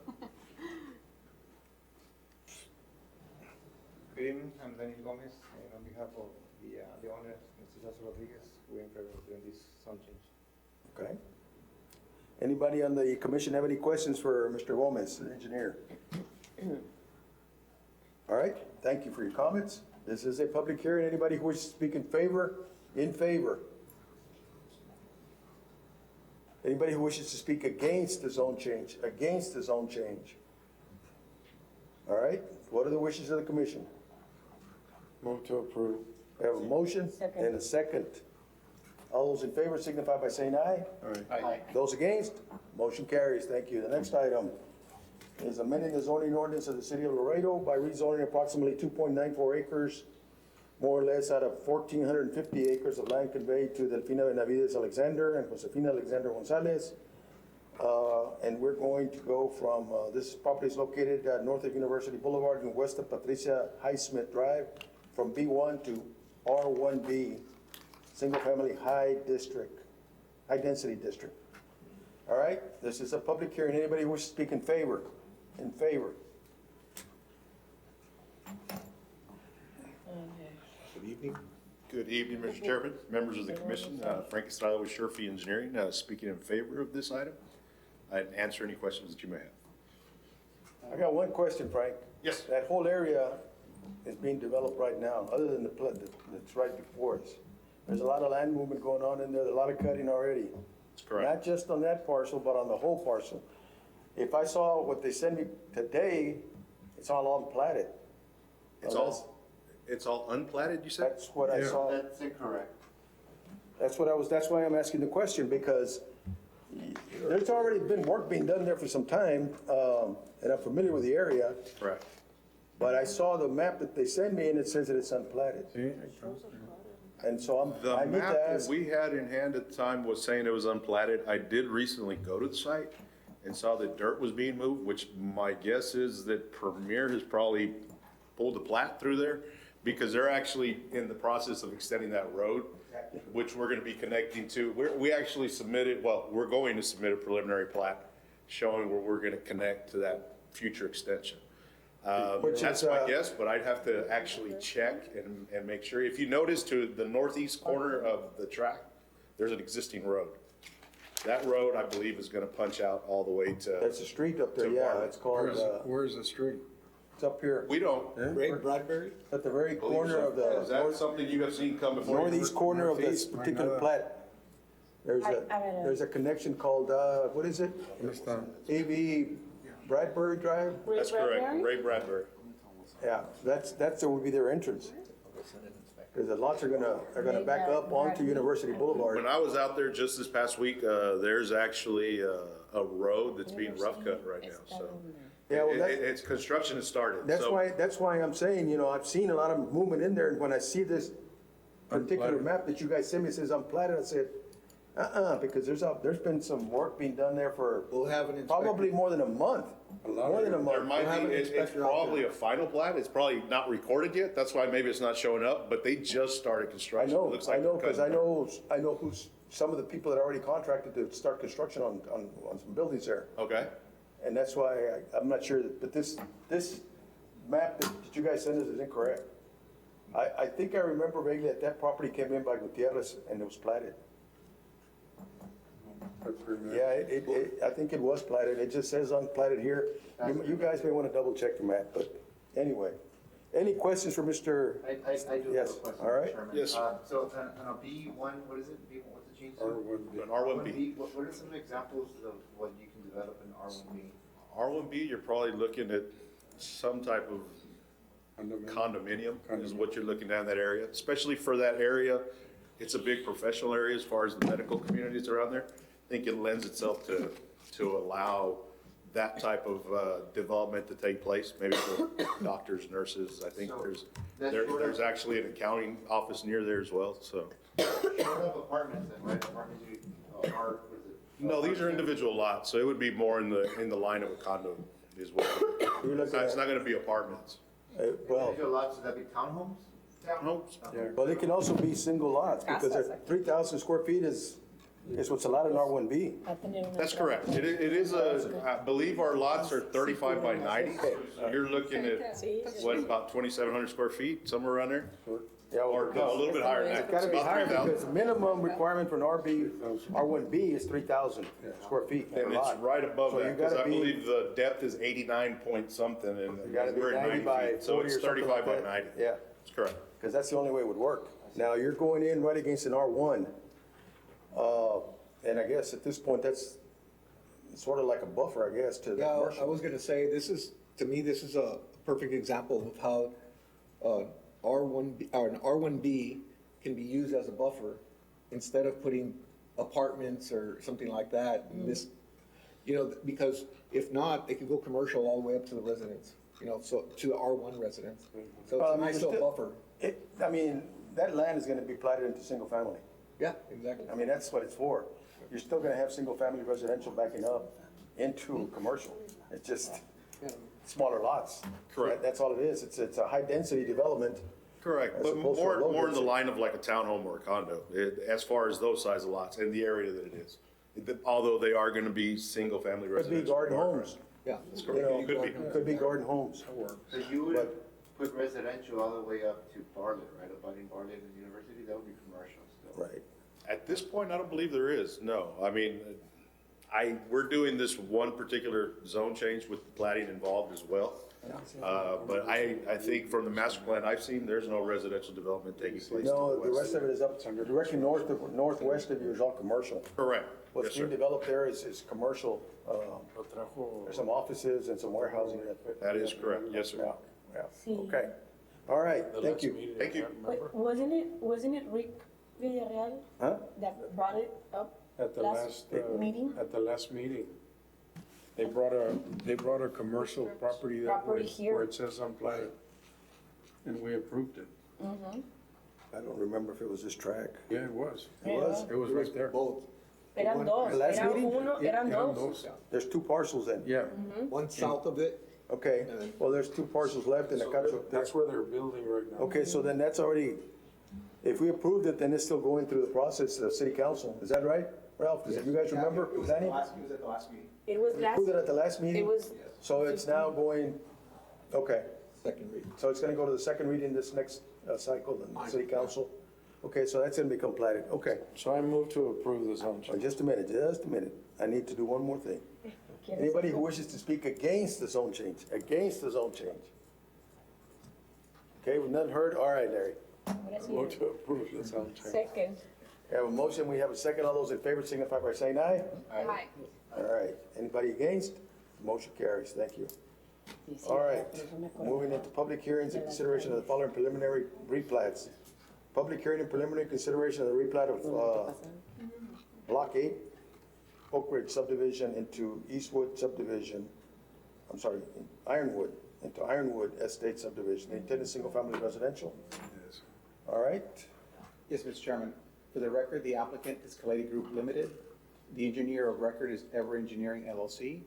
Good evening, I'm Daniel Gomez, and on behalf of the owner, Mr. Cesar Rodriguez, we're in favor of doing this zone change. Okay. Anybody on the commission have any questions for Mr. Gomez, the engineer? All right, thank you for your comments. This is a public hearing. Anybody who wishes to speak in favor? In favor. Anybody who wishes to speak against the zone change? Against the zone change? All right, what are the wishes of the commission? Move to approve. We have a motion Second. and a second. All those in favor signify by saying aye. Aye. Those against? Motion carries. Thank you. The next item is amending the zoning ordinance of the city of Laredo by rezoning approximately 2.94 acres, more or less out of 1,450 acres of land conveyed to Delfina Benavides Alexander and Josefina Alexander Gonzalez. And we're going to go from, this property is located north of University Boulevard and west of Patricia Highsmith Drive, from B1 to R1B, single-family high density district. All right, this is a public hearing. Anybody who wishes to speak in favor? In favor? Good evening. Good evening, Mr. Chairman, members of the commission. Frank Estrada with Sherfy Engineering, speaking in favor of this item. I'd answer any questions that you may have. I got one question, Frank. Yes. That whole area is being developed right now, other than the flood that's right before us. There's a lot of land movement going on in there, a lot of cutting already. That's correct. Not just on that parcel, but on the whole parcel. If I saw what they sent me today, it's all unplatted. It's all unplatted, you said? That's what I saw. That's incorrect. That's why I'm asking the question, because there's already been work being done there for some time, and I'm familiar with the area, Correct. but I saw the map that they sent me and it says that it's unplatted. And so The I need map to that ask, we had in hand at the time was saying it was unplatted. I did recently go to the site and saw that dirt was being moved, which my guess is that Premier has probably pulled the plat through there, because they're actually in the process of extending that road, which we're gonna be connecting to. We actually submitted, well, we're going to submit a preliminary plat showing where we're gonna connect to that future extension. Which That's is, my guess, but I'd have to actually check and make sure. If you notice to the northeast corner of the track, there's an existing road. That road, I believe, is gonna punch out all the way to. that's a street up there, To yeah, Marvin. it's called, Where's the street? it's up here, We don't. Ray Bradbury? at the very corner of Is the that something you have seen come before? you? northeast corner of this Northeast, I know particular that. plat. There's a connection called, what is it? A.B. Bradbury Drive? That's correct, Ray Bradbury. Yeah, that would be their entrance. Because the lots are gonna back up onto University Boulevard. When I was out there just this past week, there's actually a road that's being rough cut right now, so. Yeah, well, It's, construction has started. that's so- why I'm saying, I've seen a lot of movement in there, and when I see this particular Unplatted. map that you guys sent me, it says unplatted, I said, because there's been some work being done there for We'll have an inspector. probably more than a month. More than a There month. might We'll have be, an it's inspector out probably a final plat, it's probably not recorded yet, that's why maybe it's not showing up, but they just started I construction. It know, looks like they're because cutting I know who's, some of the people that are already contracted to start construction on some buildings there. Okay, And that's why I'm not sure, but this map that you guys sent us is incorrect. I think I remember vaguely that property came in by Gutierrez and it was platted. Yeah, I think it was platted. It just says unplatted here. You guys may want to double check the map, but anyway. Any questions for Mr.? I do have a Yes, question, all right. Chairman. Yes, sir. So on a B1, what is it? B1, what's the change to? an R1B. What are some examples of what you can develop in R1B? R1B, you're probably looking at some type of condominium is what you're looking at in that area, especially for that area it's a big professional area as far as the medical communities around there. I think it lends itself to allow that type of development to take place, maybe for doctors, nurses. I think there's actually an accounting office near there as well, so. Short of apartments then, right? Apartments are, what is it? No, these are individual lots, so it would be more in the line of a condo as well. It's not gonna be apartments. Well, Individual lots, would that be townhomes? Townhomes? but it can also be single lots, because that 3,000 square feet is what's allowed in R1B. That's correct. It is I believe our lots are 35 by 90. So you're looking at, what, about 2,700 square feet, somewhere around there? Yeah, Or no, a little bit higher than that. It's gotta be About higher, 3,000. because the minimum requirement for an R1B is 3,000 square feet per And it's lot. right above So you that, because gotta I be- believe the depth is 89 point something, and You gotta be we're at 90 90 by feet. So 40 it's or something 35 by like that. 90. Yeah, That's correct. because that's the only way it would work. Now, you're going in right against an R1, and I guess at this point, that's sort of like a buffer, I guess, to the Yeah, commercial. I was gonna say, to me, this is a perfect example of how R1B, or an R1B can be used as a buffer instead of putting apartments or something like that. This, because if not, they could go commercial all the way up to the residents, so to the R1 residents. So it's a nice little buffer. I mean, that land is gonna be platted into single family. Yeah, exactly. I mean, that's what it's for. You're still gonna have single-family residential backing up into commercial. It's just smaller lots. Correct. That's all it is. It's a high-density development. Correct, As but opposed to a low more in the density. line of like a townhome or a condo, as far as those size of lots and the area that it is. Although they are gonna be single-family Could be residential. garden homes. Yeah. You know, Could be. could be garden homes. So you would But- put residential all the way up to Bartlett, right? Abutting Bartlett and University, that would be commercial still. Right. At this point, I don't believe there is, no. I mean, we're doing this one particular zone change with the plating involved as well. But I think from the master plan I've seen, there's no residential development taking place to No, the the rest west. of it is up, directly northwest of you is all commercial. Correct, What's yes, being sir. developed there is commercial. There's some offices and some warehousing. That is correct, yes, sir. Yeah, okay. All right, thank you. Thank you. Wait, wasn't it Rick Villarreal Huh? that brought it up At the last, meeting? at the last meeting. They brought a commercial property that Property way, here. where it says unplatted. And we approved it. I don't remember if it was this track. Yeah, it was. It was? It was right there. Both. Eran dos, the last eran meeting? uno, Yeah, eran eran dos. dos. There's two parcels then? Yeah. One south of it. Okay, well, there's two parcels left in the So country. that's where they're building right now. Okay, so then that's already, if we approved it, then it's still going through the process of city council. Is that right, Ralph? Does you guys remember? Danny? It was at the last meeting. It was last, Approved it at the last meeting? it was, So it's now going, okay, Second reading. so it's gonna go to the second reading this next cycle in the city council? Okay, so that's gonna become platted, okay. So I move to approve the zone So change. just a minute. I need to do one more thing. Anybody who wishes to speak against the zone change, Okay, we've none heard, all right, Larry. Vote to approve the zone change. second. We have a motion, we have a second. All those in favor signify by saying aye. Aye. All right, anybody against? Motion carries, thank you. All right, moving into public hearings and consideration of the following preliminary replats. Public hearing and preliminary consideration of the replat of, Block 8, Oak Ridge subdivision into Eastwood subdivision, Ironwood, into Ironwood Estate subdivision, intended single-family residential. All right, Yes, Mr. Chairman. For the record, the applicant is Kaledi Group Limited. The engineer of record is Ever Engineering LLC.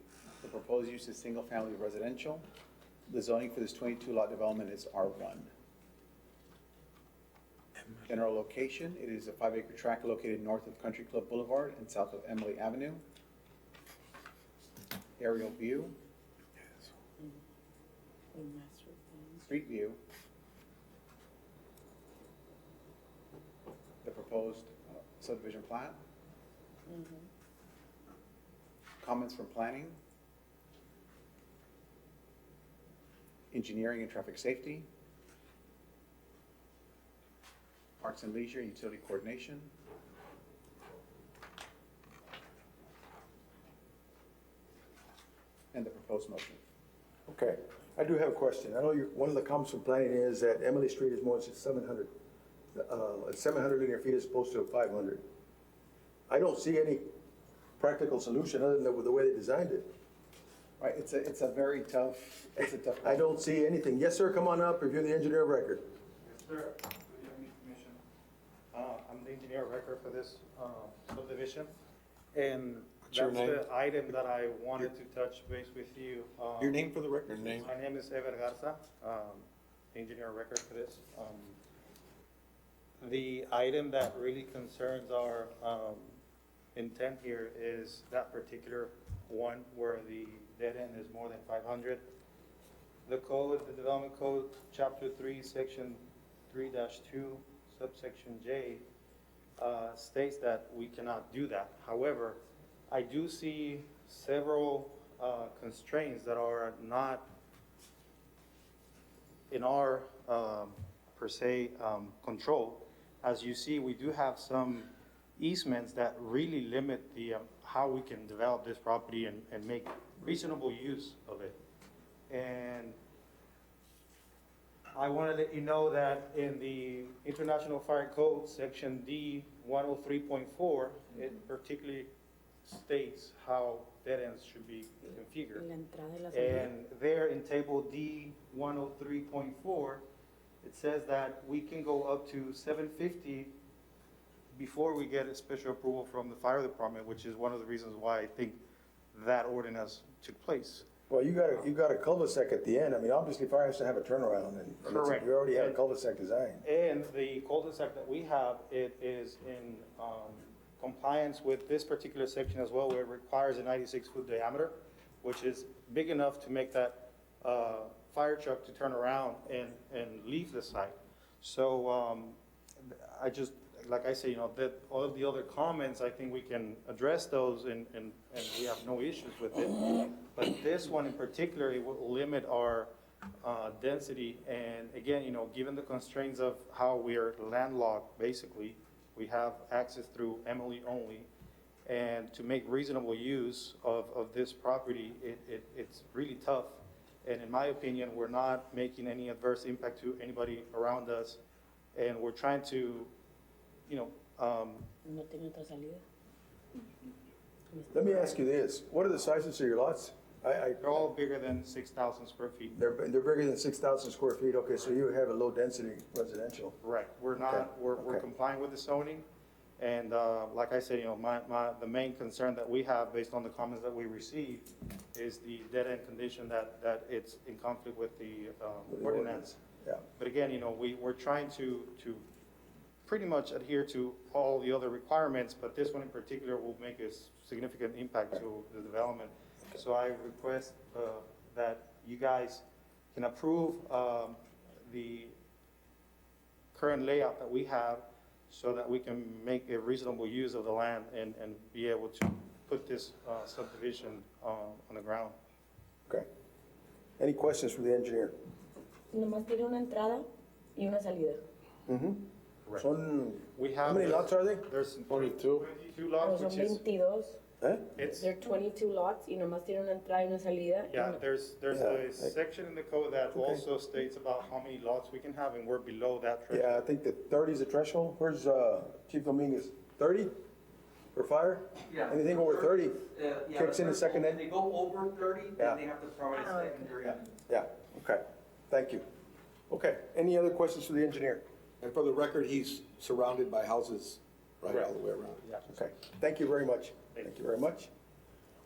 The proposed use is single-family residential. The zoning for this 22-lot development is R1. General location, it is a 5-acre tract located north of Country Club Boulevard and south of Emily Avenue. Aerial view, street view. The proposed subdivision plat. Comments from planning. Engineering and traffic safety. Parks and leisure, utility coordination. And the proposed motion. okay. I do have a question. I know one of the comments from planning is that Emily Street is more than 700 at 700 linear feet as opposed to 500. I don't see any practical solution other than the way they designed it. Right, it's a very tough, it's a tough. I don't see anything. Yes, sir, come on up if you're the engineer of record. Yes, sir. Good evening, Commission. I'm the engineer of record for this subdivision, and that's the item that I wanted to touch base with you. Your name for the record? Your name? My name is Ever Garza, engineer of record for this. The item that really concerns our intent here is that particular one where the dead end is more than 500. The code, the development code, chapter 3, section 3-2, subsection J, states that we cannot do that. However, I do see several constraints that are not in our per se control. As you see, we do have some easements that really limit the how we can develop this property and make reasonable use of it. And I want to let you know that in the International Fire Code, section D 103.4, it particularly states how dead ends should be configured. And there in table D 103.4, it says that we can go up to 750 before we get a special approval from the fire department, which is one of the reasons why I think that ordinance took place. Well, you got a cul-de-sac at the end. I mean, obviously fire has to have a turnaround and Correct. you already have a cul-de-sac design. And the cul-de-sac that we have, it is in compliance with this particular section as well, where it requires a 96-foot diameter, which is big enough to make that fire truck to turn around and leave the site. So I just, like I say, you know, that all of the other comments, I think we can address those and we have no issues with it. But this one in particular, it will limit our density. And again, you know, given the constraints of how we are landlocked, basically, we have access through Emily only. And to make reasonable use of this property, it's really tough. And in my opinion, we're not making any adverse impact to anybody around us. And we're trying to, you know, Let me ask you this. What are the sizes of your lots? they're all bigger than 6,000 square feet. They're bigger than 6,000 square feet. Okay, so you have a low density residential. Right, we're not, Okay. we're Okay. complying with the zoning. And like I said, you know, the main concern that we have based on the comments that we received is the dead end condition that it's in conflict with the ordinance. Yeah. But again, you know, we're trying to pretty much adhere to all the other requirements, but this one in particular will make a significant impact to the development. So I request that you guys can approve the current layout that we have so that we can make a reasonable use of the land and be able to put this subdivision on the ground. Okay. Any questions for the engineer? Nomás tiene una entrada y una salida. Correct. How many lots are they? There's 22. 22 lots, Son which is, 22. Eh? it's, There are 22 lots y nomás tiene una entrada y una salida. yeah, there's Yeah. a section in the code that also states about how many lots we can have, and we're below that threshold. Yeah, I think that 30 is the threshold. Where's Chief Dominguez? 30 for fire? Yeah. Anything over 30 Yeah, kicks in the second If end? they go over 30, Yeah. then they have to provide a secondary. Yeah, okay. Thank you. Okay, any other questions for the engineer? And for the record, he's surrounded by houses right all the way around. Okay, thank you very much. Thank you very much.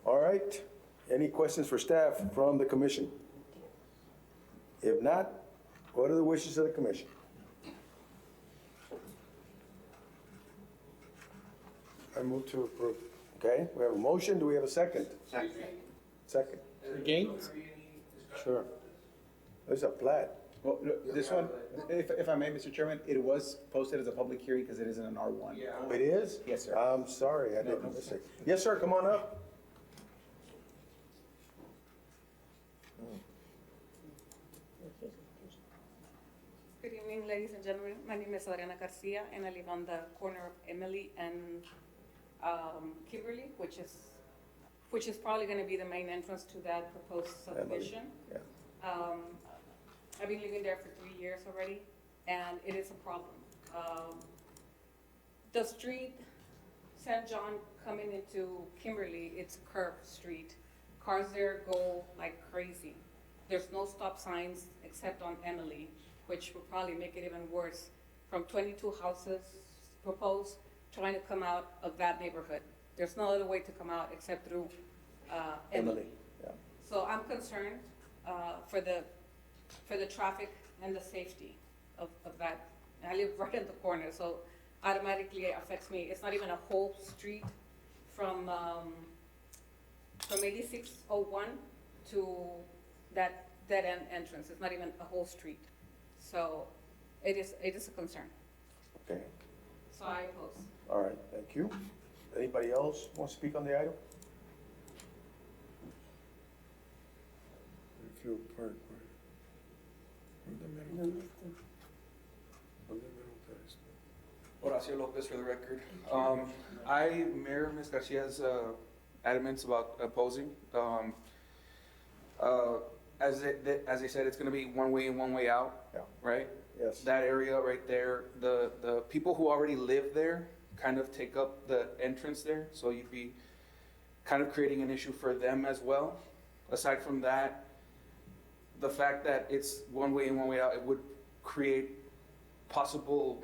All right, any questions for staff from the commission? If not, what are the wishes of the commission? I move to approve. Okay, we have a motion, do we have a second? Second. Again? Sure. There's a plat. Well, this one, if I may, Mr. Chairman, it was posted as a public hearing because it isn't an R1. It is? Yes, sir. I'm sorry, I didn't miss it. Yes, sir, come on up. Good evening, ladies and gentlemen. My name is Adriana Garcia, and I live on the corner of Emily and Kimberly, which is probably going to be the main entrance to that proposed subdivision. Yeah. I've been living there for 3 years already, and it is a problem. The street, St. John coming into Kimberly, it's a curved street. Cars there go like crazy. There's no stop signs except on Emily, which will probably make it even worse. From 22 houses proposed, trying to come out of that neighborhood. There's no other way to come out except through Emily. Yeah. So I'm concerned for the traffic and the safety of that. And I live right in the corner, so automatically it affects me. It's not even a whole street from 8601 to that dead-end entrance. It's not even a whole street. So it is a concern. Okay, So I oppose. all right, thank you. Anybody else want to speak on the item? Fairfield Park. ¿Dónde está esto? Horacio Lopez for the record. Mayor, Ms. Garcia's adamant about opposing. As they said, it's gonna be one way in, one way out, Yeah. right? Yes. That area right there, the people who already live there kind of take up the entrance there, so you'd be kind of creating an issue for them as well. Aside from that, the fact that it's one way in, one way out, it would create possible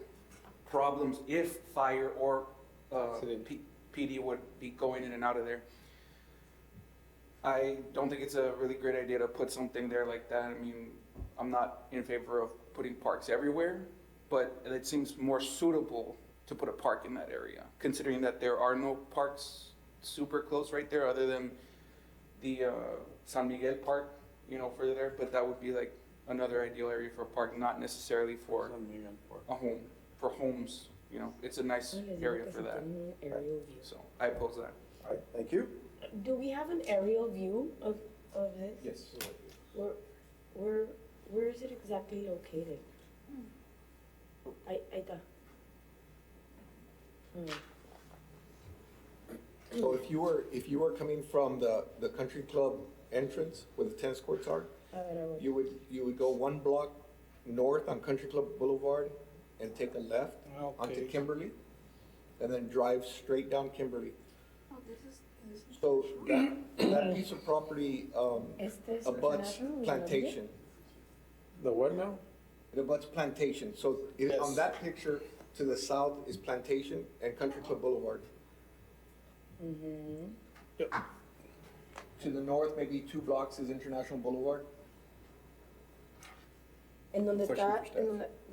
problems if fire or PD would be going in and out of there. I don't think it's a really great idea to put something there like that. I mean, I'm not in favor of putting parks everywhere, but it seems more suitable to put a park in that area, considering that there are no parks super close right there other than the San Miguel Park, further there, but that would be like another ideal area for a park, not necessarily for a home, for homes, it's a nice area for that. Aerial view. So I oppose that. All right, thank you. Do we have an aerial view of this? Yes. Where is it exactly located? Ahí está. So if you were coming from the country club entrance where the tennis courts are, you would go one block north on Country Club Boulevard and take a left onto Kimberly, and then drive straight down Kimberly. Oh, this is So that piece of property abuts Plantation. The what now? It abuts Plantation. So on that picture to the south is Plantation and Country Club Boulevard. Yep. To the north, maybe 2 blocks is International Boulevard. En donde está,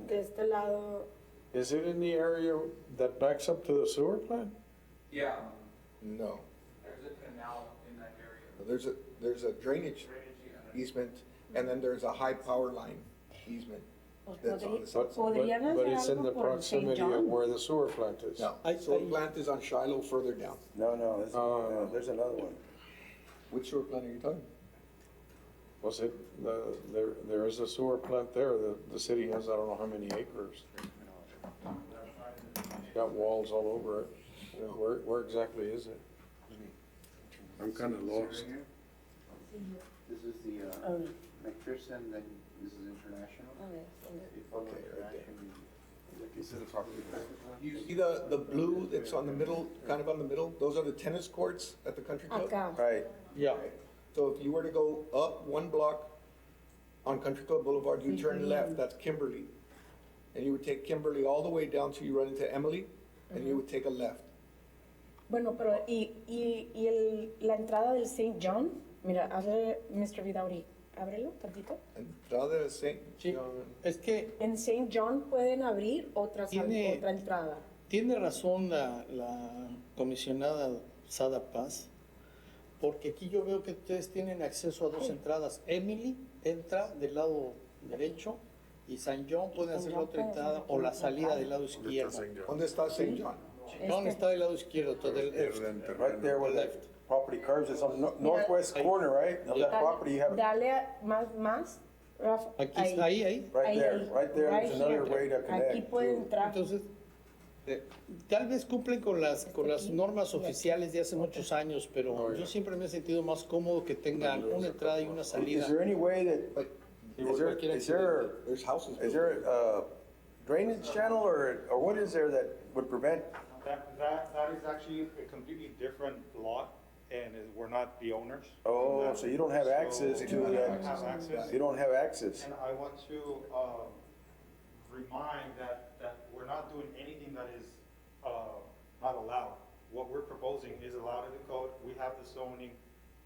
de este lado. Is it in the area that backs up to the sewer plant? Yeah. No. There's a canal in that area. There's a drainage easement, and then there's a high power line easement. That's on the south side. But it's in the proximity of where the sewer plant is. No, sewer plant is on Shiloh further down. No, there's another one. Which sewer plant are you talking? Was it, there is a sewer plant there, the city has, I don't know how many acres. It's got walls all over it. Where exactly is it? I'm kind of lost. This is the McPherson, then this is International. You follow International, you see the property. You see the blue that's on the middle, kind of on the middle? Those are the tennis courts at the country club? Acá. Right. Yeah. So if you were to go up 1 block on Country Club Boulevard, you turn left, that's Kimberly. And you would take Kimberly all the way down till you run into Emily, and you would take a left. Bueno, pero la entrada del St. John, mira, abre Mr. Vidauri, ábrelo tantito. Entrada de St. John. Es que En St. John pueden abrir otra entrada. tiene razón la comisionada Sada Paz, porque aquí yo veo que ustedes tienen acceso a 2 entradas. Emily entra del lado derecho y San John puede hacer la otra entrada o la salida del lado izquierdo. ¿Dónde está St. John? John está del lado izquierdo, Right there where the property curves, it's on the northwest corner, right? Of that property you have. Dale más, Rafa. Aquí está, ahí. Right there, there's another way to connect. Aquí pueden entrar. Entonces, tal vez cumplen con las normas oficiales de hace muchos años, pero yo siempre me he sentido más cómodo que tengan una entrada y una salida. Is there any way that, is there There's houses. is there drainage channel, or what is there that would prevent? That is actually a completely different lot, and we're not the owners. Oh, so you don't have access So, to we that? don't have access. You don't have access? And I want to remind that we're not doing anything that is not allowed. What we're proposing is allowed in the code. We have the zoning,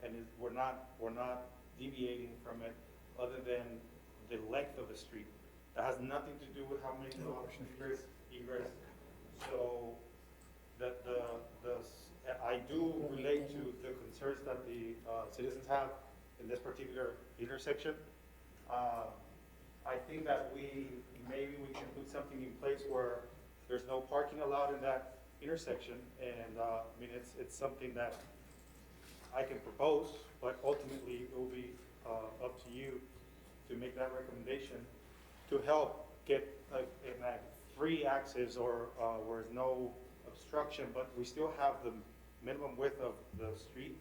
and we're not deviating from it other than the length of the street. That has nothing to do with how many egress. So I do relate to the concerns that the citizens have in this particular intersection. I think that maybe we can put something in place where there's no parking allowed in that intersection. And I mean, it's something that I can propose, but ultimately it will be up to you to make that recommendation to help get a free access or where there's no obstruction, but we still have the minimum width of the street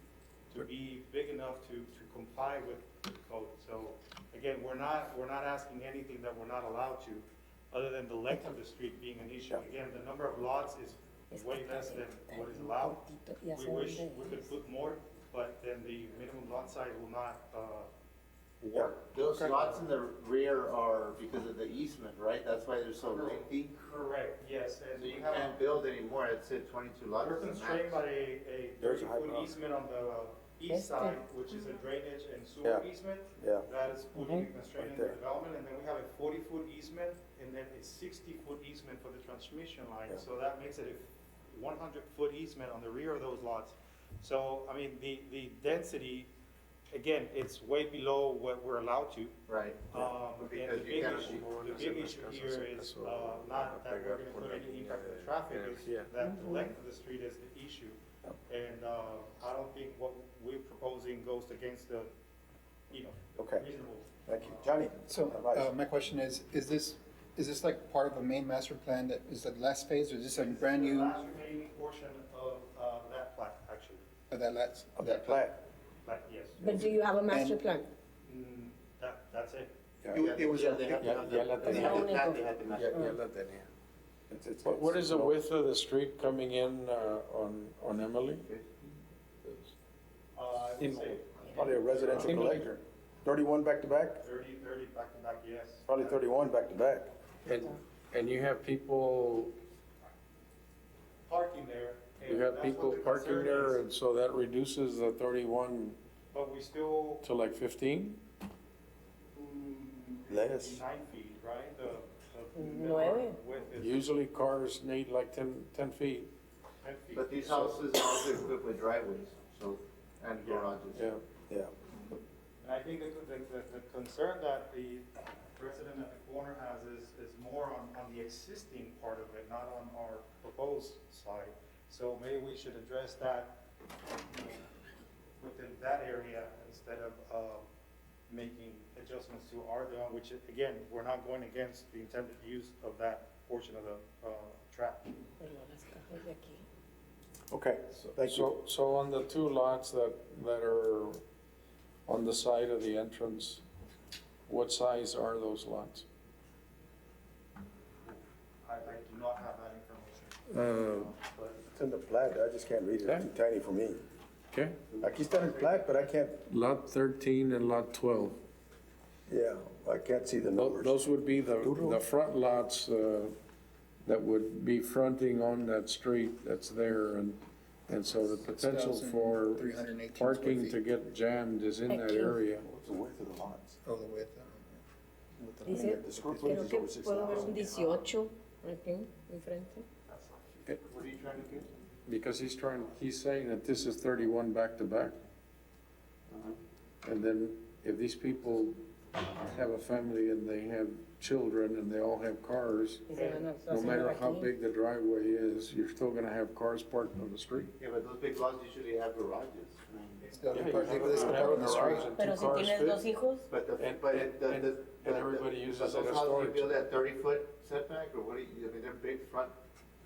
to be big enough to comply with the code. So again, we're not asking anything that we're not allowed to, other than the length of the street being an issue. Again, the number of lots is way less than what is allowed. We wish we could put more, but then the minimum lot size will not work. Those lots in the rear are because of the easement, right? That's why they're so lengthy. Correct, yes. And So you we have- can't build anymore, it said 22 lots. We're is the constrained max. by a There's a high 30-foot bar. easement on the east side, which is a drainage and sewer Yeah. easement. Yeah. That is putting a constraint Right in the there. development, and then we have a 40-foot easement, and then a 60-foot easement for the transmission line. Yeah. So that makes it a 100-foot easement on the rear of those lots. So, I mean, the density, again, it's way below what we're allowed to. Right. And Because the you big can't- issue here is not that we're gonna put any impact on traffic, it's that the length of the street is the issue. And I don't think what we're proposing goes against the, Okay, reasonable. thank you. Johnny? So, Advice. my question is this like part of a main master plan that is the last phase, or is this a brand new, The last remaining portion of that plat, actually, that last? Of that plat? yes. But do you have a master plan? That's it. It was, Yeah, they have to Ya- have ya the- la they tenía. have the plat, they have the master Ya plan. la tenía. It's- What is the width of the street coming in on Emily? I would say Probably a residential collector. 31 back to back? 30 back to back, yes. Probably 31 back to back. And you have people, Parking there. and you have that's what people the parking concern there, is. and so that reduces the 31 But we still, to like 15? Less. 9 feet, right? The 9. width is Usually cars need like 10 feet. 10 feet. But these houses are also equipped with driveways, so, and garages. Yeah. And I think the concern that the resident at the corner has is more on the existing part of it, not on our proposed side. So maybe we should address that within that area instead of making adjustments to our zone, which again, we're not going against the intended use of that portion of the tract. Okay, thank you. So on the two lots that are on the side of the entrance, what size are those lots? I do not have that information. But It's in the plat, I just can't read it, it's too tiny for me. Okay, Aquí está en el plat, but I can't, lot 13 and lot 12. yeah, I can't see the numbers. Those would be the front lots that would be fronting on that street that's there, and so the potential for 318 parking square to get jammed is in that Thank you. area. What's the width of the lots? Oh, the width. Dice, The square footage creo is que over puedo ver un 6,000. 18 aquí enfrente. what are you trying to do? Because he's saying that this is 31 back to back. And then if these people have a family and they have children and they all have cars, Y se van a no hacer matter how aquí. big the driveway is, you're still gonna have cars parked on the street. Yeah, but those big lots usually have garages. I mean, Still, Yeah, they you park have they still a park on the street. garage and Pero two si cars tienes fit. dos hijos, But the, And- but it, and everybody uses it those as houses you storage. build at 30-foot setback, or what do you, I mean, they're big front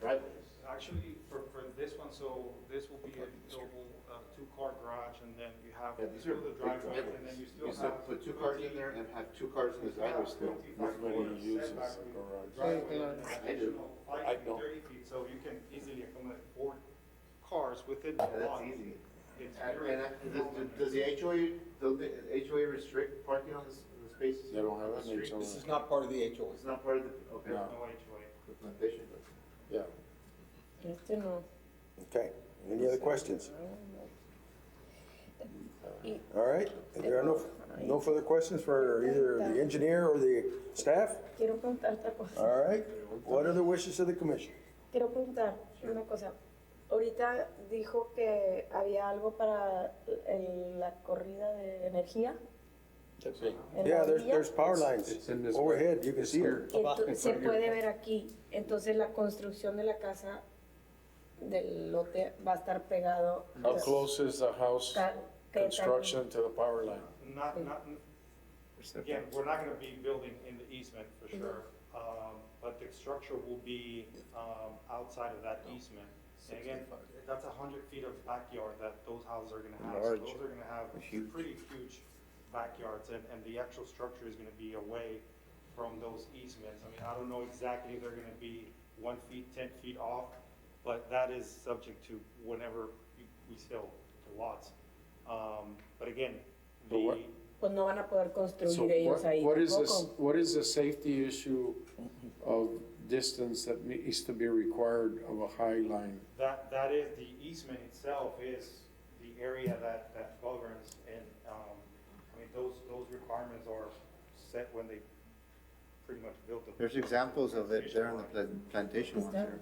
driveways. Actually, for this one, so this will be a double, two-car garage, and then you have still the driveway, and then you still have. Put two cars in there and have two cars in the driveway still. Nobody uses a garage. Driveway, and an I do. additional I 5 feet, don't. 30 feet, so you can easily accommodate 4 cars within the lot. That's easy. It's And very. does the HOA restrict parking on the spaces? They don't have on the any street? HOA. This is not part of the HOA. It's not part of the, okay. No. No HOA. The plantation does. Yeah. Este no. Okay, any other questions? All right, if there are no further questions for either the engineer or the staff? Quiero preguntar otra cosa. All right, what are the wishes of the commission? Quiero preguntar una cosa. Ahorita dijo que había algo para la corrida de energía. en la Yeah, orilla. there's power lines It's in this overhead, you can see it. Se puede ver aquí. Entonces la construcción de la casa del lote va a estar pegado. How close is the house ¿Qué tan- construction to the power line? Not, again, we're not gonna be building in the easement for sure, but the structure will be, outside of that easement. And again, that's 100 feet of backyard that those houses are gonna have. So Large. those are gonna have pretty huge backyards, and the actual structure is gonna be away from those easements. I mean, I don't know exactly if they're gonna be 1 feet, 10 feet off, but that is subject to whenever we sell the lots. But again, But what- Pues no van a poder construir So ellos ahí what is this, tampoco. what is the safety issue of distance that needs to be required of a high line? that is, the easement itself is the area that governs, and, I mean, those requirements are set when they pretty much built the. There's examples of it there on the plantation ones there.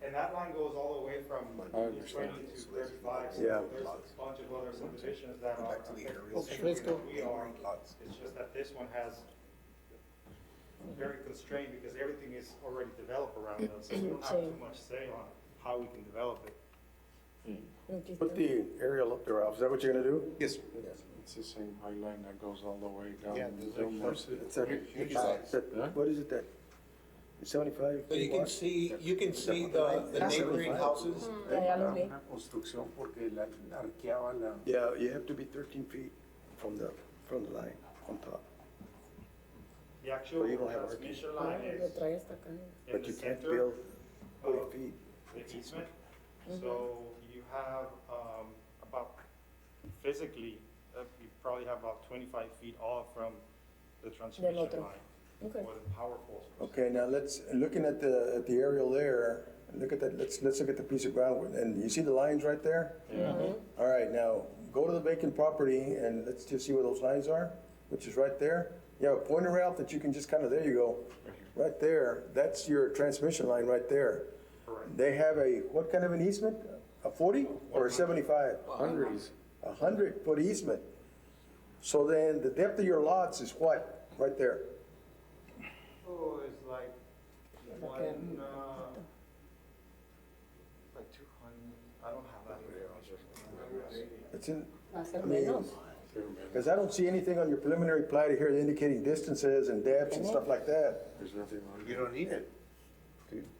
And that line goes all the way from I 20 understand. to 35, so Yeah. there's a bunch of other subdivisions that are affected the Okay, same let's way go. that we are. It's just that this one has very constrained because everything is already developed around us, so we don't have too much say on how we can develop it. Put the aerial up there, Ralph, is that what you're gonna do? Yes, sir. It's the same high line that goes all the way down. Yeah, Gilmore City. It's a- what is it that, 75? So you can see the neighboring houses. Ya lo vi. Construcción porque la arqueaba la. Yeah, you have to be 13 feet from the line on top. The actual Well, you don't have transmission No, line lo is trae hasta acá. in But the you can't center build of 40 feet. the easement. So you have, about, physically, you probably have about 25 feet off from the transmission otro. line. Okay. Or the power poles. Okay, now looking at the aerial there, look at that, let's look at the piece of ground, and you see the lines right there? All right, now, go to the vacant property, and let's just see where those lines are, which is right there. You have a pointer, Ralph, that you can just kind of, there you go. Right there, that's your transmission line right there. Correct. They have what kind of an easement? A 40 or a 75? Hundreds. A 100-foot easement. So then, the depth of your lots is what, right there? Oh, it's like one, like 200, I don't have that information. It's in, Va a ser I mean, menos. because I don't see anything on your preliminary plat here indicating distances and depths and stuff like that. There's nothing on You it. don't need it.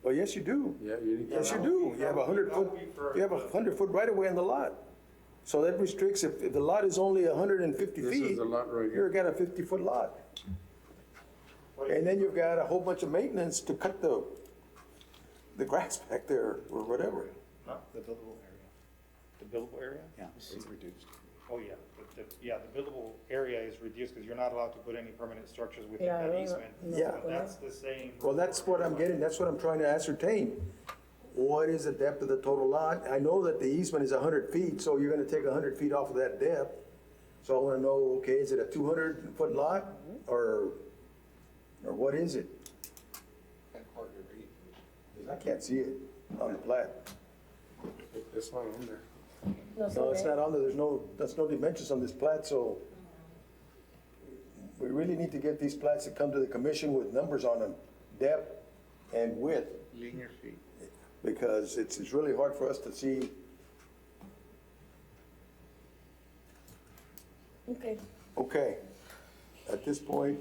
Well, yes, you do. Yeah, you need. Yes, you do. You have a 100-foot, you have a 100-foot right-of-way on the lot. So that restricts, if the lot is only 150 This feet, is the lot right you've here. got a 50-foot lot. And then you've got a whole bunch of maintenance to cut the grass back there or whatever. The buildable area. The buildable area? Yeah, it's reduced. Oh, yeah, the buildable area is reduced because you're not allowed to put any permanent structures within Yeah, that no, easement. no Yeah. So that's the same. Well, that's what I'm getting, that's what I'm trying to ascertain. What is the depth of the total lot? I know that the easement is 100 feet, so you're gonna take 100 feet off of that depth. So I wanna know, okay, is it a 200-foot lot, or what is it? Kind of hard to read. I can't see it on the plat. It's not on there. No se No, it's ve. not on there, there's no dimensions on this plat, so we really need to get these plats to come to the commission with numbers on them, depth and width, Linear feet. because it's really hard for us to see. Okay. Okay, at this point,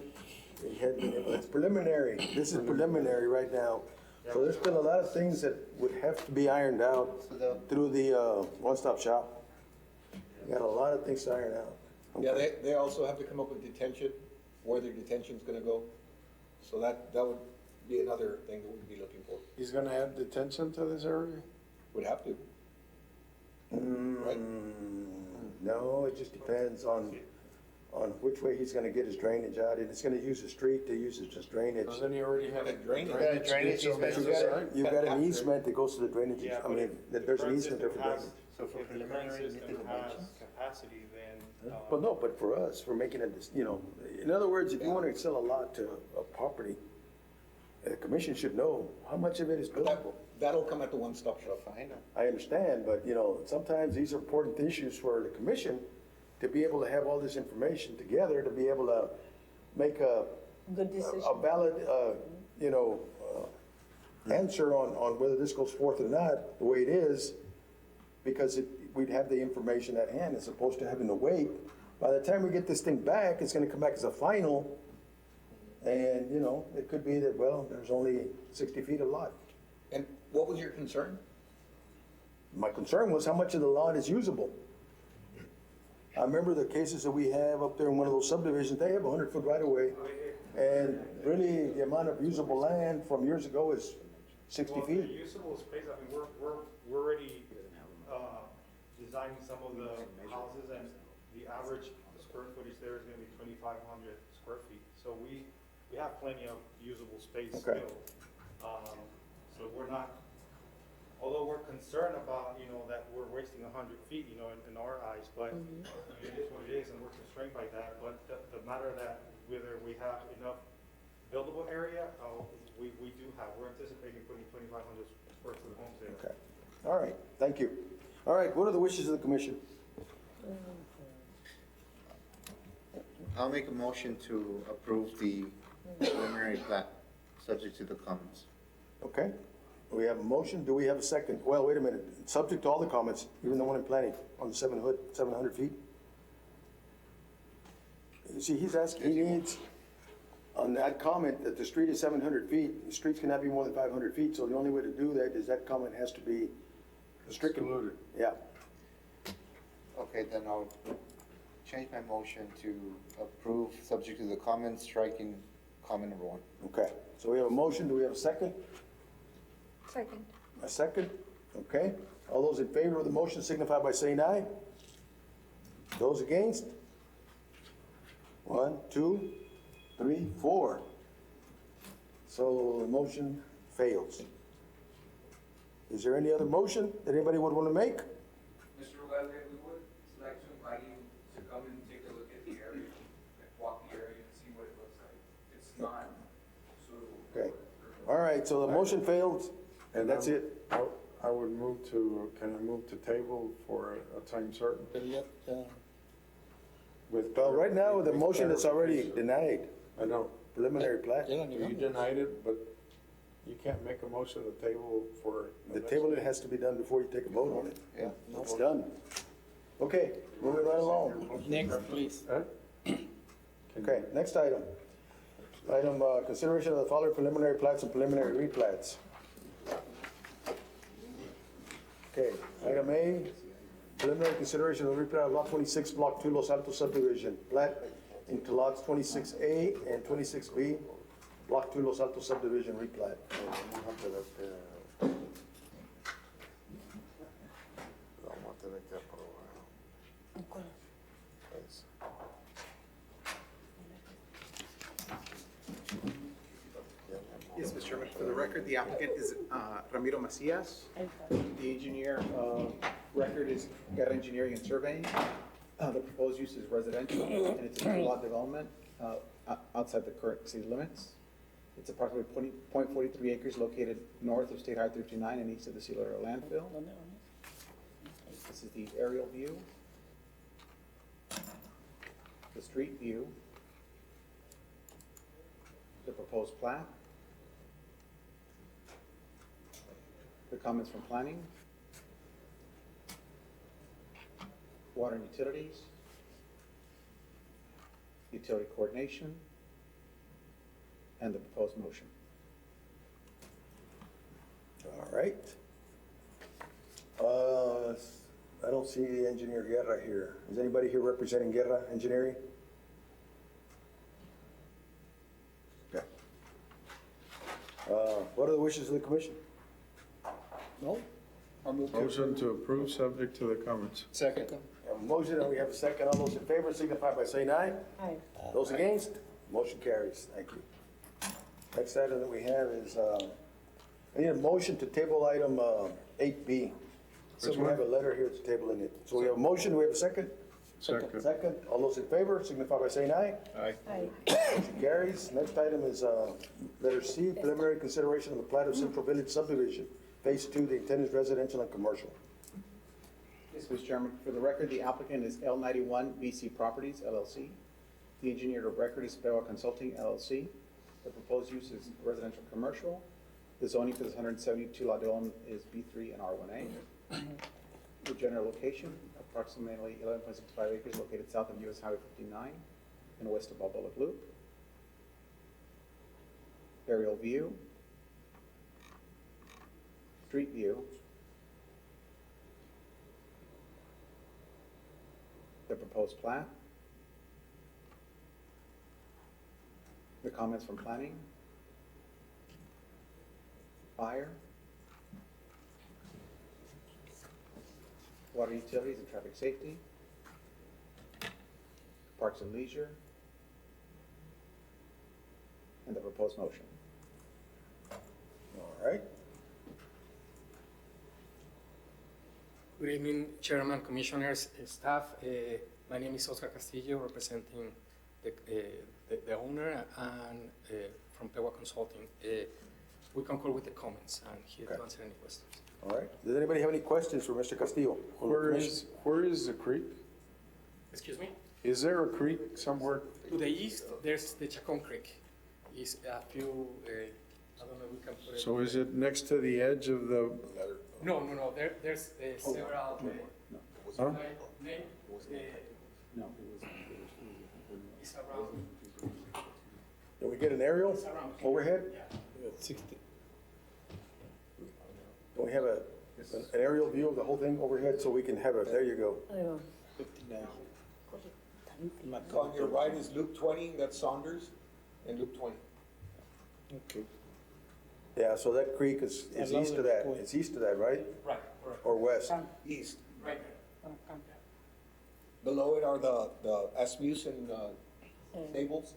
it's preliminary, this is preliminary right now. So there's still a lot of things that would have to be ironed out through the one-stop shop. You got a lot of things to iron out. Yeah, they also have to come up with detention, where their detention's gonna go. So that would be another thing that we'd be looking for. He's gonna add detention to this area? Would have to. Right? No, it just depends on which way he's gonna get his drainage out. If it's gonna use the street, they use it as drainage. Doesn't he already have a Drainage. drainage easement to the side? You've got an easement that goes to the drainage, Yeah, I but mean, if there's the an current easement there for system drainage. has- If the current system has capacity, then. But no, but for us, for making it, you know, in other words, if you want to sell a lot to a property, the commission should know how much of it is buildable. That'll come at the one-stop shop. I understand, but you know, sometimes these are important issues for the commission to be able to have all this information together, to be able to make a Good decision. a valid, you know, answer on whether this goes forth or not, the way it is, because we'd have the information at hand as opposed to having to wait. By the time we get this thing back, it's gonna come back as a final, and, you know, it could be that, well, there's only 60 feet of lot. And what was your concern? My concern was how much of the lot is usable. I remember the cases that we have up there in one of those subdivisions, they have a 100-foot right-of-way, and really, the amount of usable land from years ago is 60 Well, feet. the usable space, I mean, we're already, designing some of the houses, and the average square footage there is gonna be 2,500 square feet. So we have plenty of usable space Okay. still. So we're not, although we're concerned about, you know, that we're wasting 100 feet, you know, in our eyes, but it is what it is, and we're constrained by that. But the matter that whether we have enough buildable area, we do have, we're anticipating putting 2,500 square foot homes there. Okay, all right, thank you. All right, what are the wishes of the commission? I'll make a motion to approve the preliminary plat, subject to the comments. Okay, we have a motion, do we have a second? Well, wait a minute, subject to all the comments, even the one in planning, on the 700 feet? You see, he's asking, he needs, on that comment, that the street is 700 feet, the streets cannot be more than 500 feet, so the only way to do that is that comment has to be stricken. Yeah, Okay, then I'll change my motion to approve, subject to the comments, striking comment number 1. okay, so we have a motion, do we have a second? Second. A second, okay. All those in favor of the motion signify by saying aye. Those against? 1, 2, 3, 4. So the motion fails. Is there any other motion that anybody would want to make? Mr. Valdez, we would like to invite you to come and take a look at the area, walk the area and see what it looks like. It's not suitable. Okay, all right, so the motion failed, and that's it. I would move to, can I move to table for a time certain? With Well, right now, the motion is already denied, I know, preliminary plat. you denied it, but you can't make a motion to table for. The table, it has to be done before you take a vote on it. Yeah. It's done. Okay, moving right along. Next, please. Huh? Okay, next item. Item, consideration of the following preliminary plats and preliminary replats. Okay, item A, preliminary consideration of the replat of lot 26, block 2, Los Altos subdivision. Plat into lots 26A and 26B, block 2, Los Altos subdivision replat. Yes, Mr. Chairman, for the record, the applicant is Ramiro Macias. The engineer record is Guerra Engineering and Surveying. The proposed use is residential, and it's a two-lot development outside the current city limits. It's approximately 0.43 acres located north of State Highway 329 and east of the Sea Laredo landfill. This is the aerial view, the street view, the proposed plat, the comments from planning, water and utilities, utility coordination, and the proposed motion. right. I don't see the engineer Guerra here. Is anybody here representing Guerra Engineering? Okay. What are the wishes of the commission? No? I'll move to Motion to approve, subject to the comments. Second. We have a motion and we have a second. All those in favor signify by saying aye. Aye. Those against? Motion carries. Thank you. Next item that we have is, I need a motion to table item 8B. So we have a letter here to table in it. So we have a motion, do we have a second? Second. Second. All those in favor signify by saying aye. Aye. Aye. Motion carries. Next item is letter C, preliminary consideration of the plat of Central Village subdivision, Phase 2, the intent is residential and commercial. Yes, Mr. Chairman, for the record, the applicant is L91 BC Properties LLC. The engineer of record is Pewa Consulting LLC. The proposed use is residential commercial. The zoning for this 172 lot dwelling is B3 and R1A. The general location, approximately 11.65 acres located south of US Highway 59 and west of Balboa Loop. Aerial view. Street view. The proposed plat. The comments from planning. Fire. Water utilities and traffic safety. Parks and leisure. And the proposed motion. All right. Good evening, Chairman, Commissioners, staff. My name is Oscar Castillo, representing the owner and from Pewa Consulting. We concur with the comments and here to answer any questions. All right. Does anybody have any questions for Mr. Castillo? Where is the creek? Excuse me? Is there a creek somewhere? To the east, there's the Chacon Creek. It's a few, I don't know, we can put it. So is it next to the edge of the, No, there's several. Huh? Name, No, it's around. Can we get an aerial It's around here. overhead? Yeah. 60. Can we have an aerial view of the whole thing overhead so we can have a, there you go. 59. On your right is Loop 20, that's Saunders, and Loop 20. Okay. Yeah, so that creek is east of that. It's east of that, right? Right, correct. Or west? East. Right. Below it are the Asmussen tables.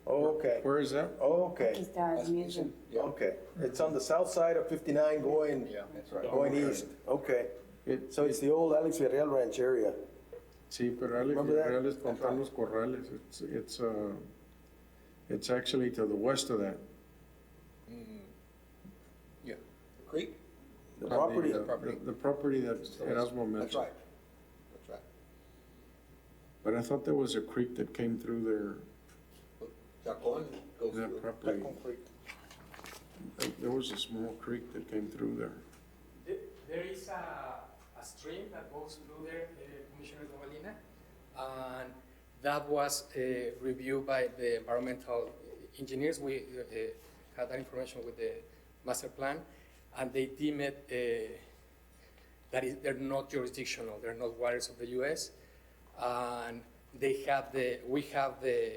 Oh, okay. where is that? Oh, okay. Asmussen, yeah. Okay. It's on the south side of 59 going, That's right. going east. Okay. It, So it's the old Alex Villarreal Ranch area. sí, pero Alex Remember that? Villarreal es Fontán Los Corrales. It's actually to the west of that. Yeah. Creek? The property. The property that Erasmo mentioned. That's right. That's right. But I thought there was a creek that came through there, Chacon goes that through. property. There was a small creek that came through there. There is a stream that goes through there, Commissioner Novalina, and that was reviewed by the environmental engineers. We had that information with the master plan, and they deemed it they're not jurisdictional, they're not waters of the U.S., and we have the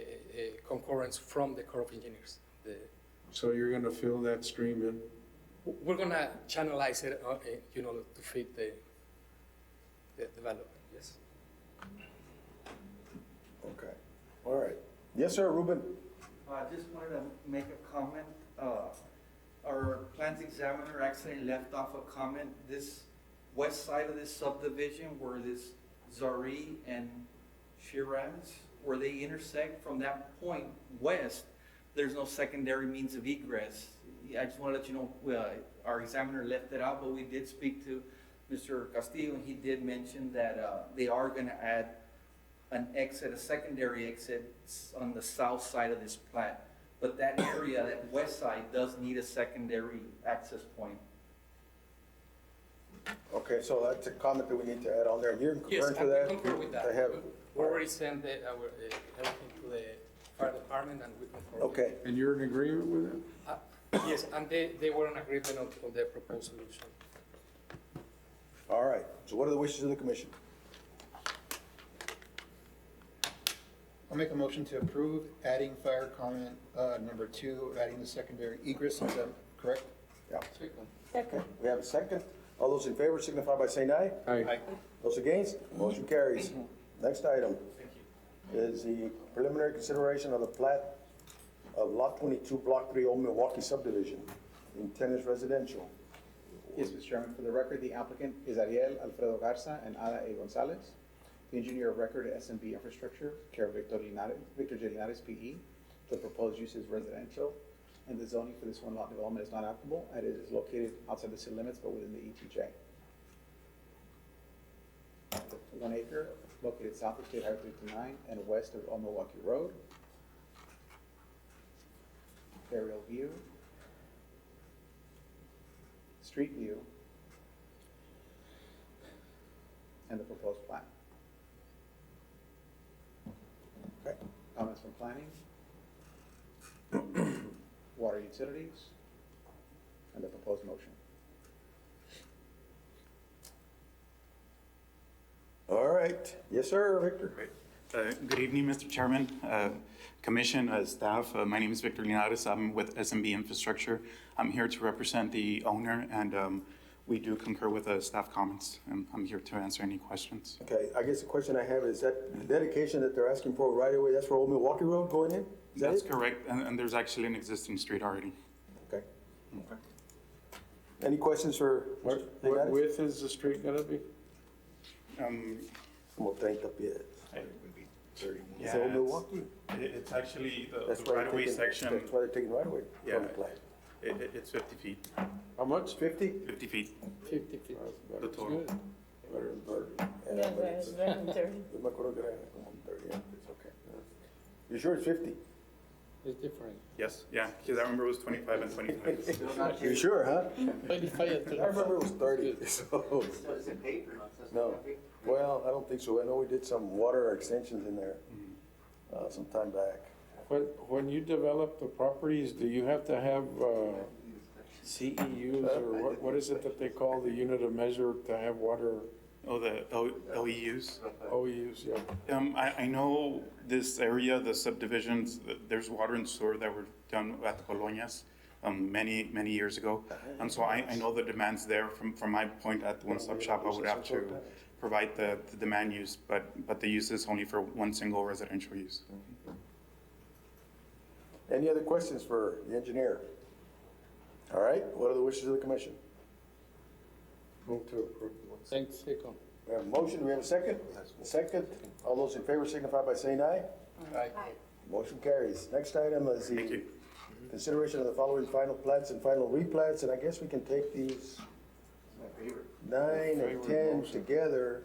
concurrence from the Corps of Engineers. So you're gonna fill that stream in? We're gonna channelize it, to fit the development, yes. Okay. All right. Yes, sir, Ruben? I just wanted to make a comment. Our plans examiner actually left off a comment. This west side of this subdivision where this Zari and Shiraz, where they intersect, from that point west, there's no secondary means of egress. I just want to let you know, our examiner left it out, but we did speak to Mr. Castillo, and he did mention that they are going to add an exit, a secondary exit on the south side of this plat. But that area, that west side, does need a secondary access point. Okay, so that's a comment that we need to add on there. You're Yes, concurring I to that? concur with that. I have. We already sent everything to the fire department, and we concur. Okay. And you're in agreement with it? Yes, and they were in agreement on the proposed solution. All right, so what are the wishes of the commission? I'll make a motion to approve adding fire comment, number 2, adding the secondary egress, is that correct? Yeah. Second. We have a second. All those in favor signify by saying aye. Aye. Those against, motion carries. Next item is the preliminary consideration of the plat of Lot 22, Block 3, Old Milwaukee subdivision. Intent is residential. Yes, Mr. Chairman, for the record, the applicant is Ariel Alfredo Garza and Ada A. Gonzalez. The engineer of record at S&B Infrastructure, care of Victor J. Linares, P.E. The proposed use is residential, and the zoning for this one lot development is not applicable, and it is located outside the city limits, but within the ETJ. 1 acre, located south of State Highway 59 and west of Old Milwaukee Road. Aerial view. Street view. And the proposed plan. Okay. Comments from planning? Water utilities? And the proposed motion. All right. Yes, sir, Victor. Good evening, Mr. Chairman, Commission, staff. My name is Victor Linares. I'm with S&B Infrastructure. I'm here to represent the owner, and we do concur with the staff comments, and I'm here to answer any questions. Okay, I guess the question I have is that the dedication that they're asking for right away, that's for Old Milwaukee Road going in? Is that That's it? correct, and there's actually an existing street already. Okay. Any questions for? What width is the street gonna be? Como 30 pies. Yeah, Is it Old Milwaukee? It's actually That's the why right-of-way they're taking- section. That's why they're taking right away Yeah. from the plat. It's 50 feet. How much? 50? 50 feet, 50 feet. the total. Better than 30. Yeah, but it's- it's better than 30. Yo me acuerdo que era como 30, yeah, it's okay. You sure it's 50? It's different. Yes, yeah, because I remember it was 25 and 25. You sure, huh? 25 and I remember it was 30, so. Is it paved or not? No, well, I don't think so. I know we did some water extensions in there, some time back. When you develop the properties, do you have to have CEUs, or what is it that they call the unit of measure to have water? Oh, the LEUs? OEUs, yeah. I know this area, the subdivisions, there's water and sewer that were done at the colonias many years ago. And so I know the demands there. From my point at the one-stop shop, I would have to provide the demand use, but the use is only for one single residential use. Any other questions for the engineer? All right, what are the wishes of the commission? Move to approve. Thanks, second. We have a motion, do we have a second? A second. All those in favor signify by saying aye. Aye. Motion carries. Next item is Thank the you. consideration of the following final plats and final replats, and I guess we can take these 9 and 10 together.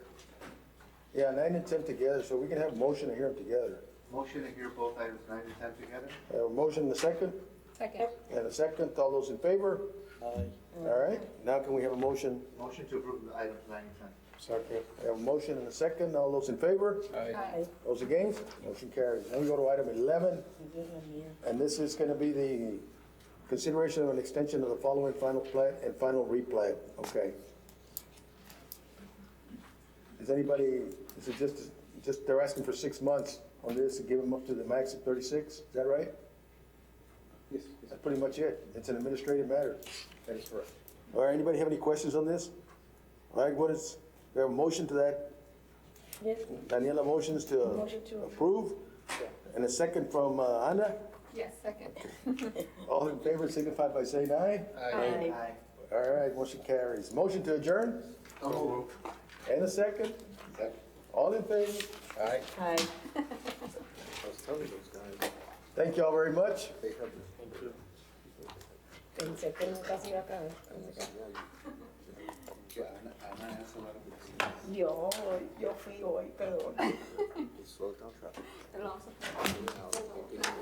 Yeah, 9 and 10 together, so we can have a motion to hear them together. Motion to hear both items 9 and 10 together? A motion and a second, Second. and a second. All those in favor? Aye. All right, now can we have a motion? Motion to approve the items 9 and 10. Second. We have a motion and a second. All those in favor? Aye. Those against? Motion carries. Then we go to item 11, and this is going to be the consideration of an extension of the following final plat and final replat. Okay. Is anybody, is it just they're asking for 6 months on this to give them up to the max of 36? Is that right? Yes, That's pretty much it. It's an administrative matter. that is correct. All right, anybody have any questions on this? All right, we have a motion to that. Yes. Daniela motions to Motion to approve, and a second from Ana. Yes, second. All in favor signify by saying aye. Aye. All right, motion carries. Motion to adjourn, and a second. All in favor? Aye. Aye. Thank you all very much. Pensé que nunca se iba a acabar. Yo fui hoy, perdón. Pero vamos a-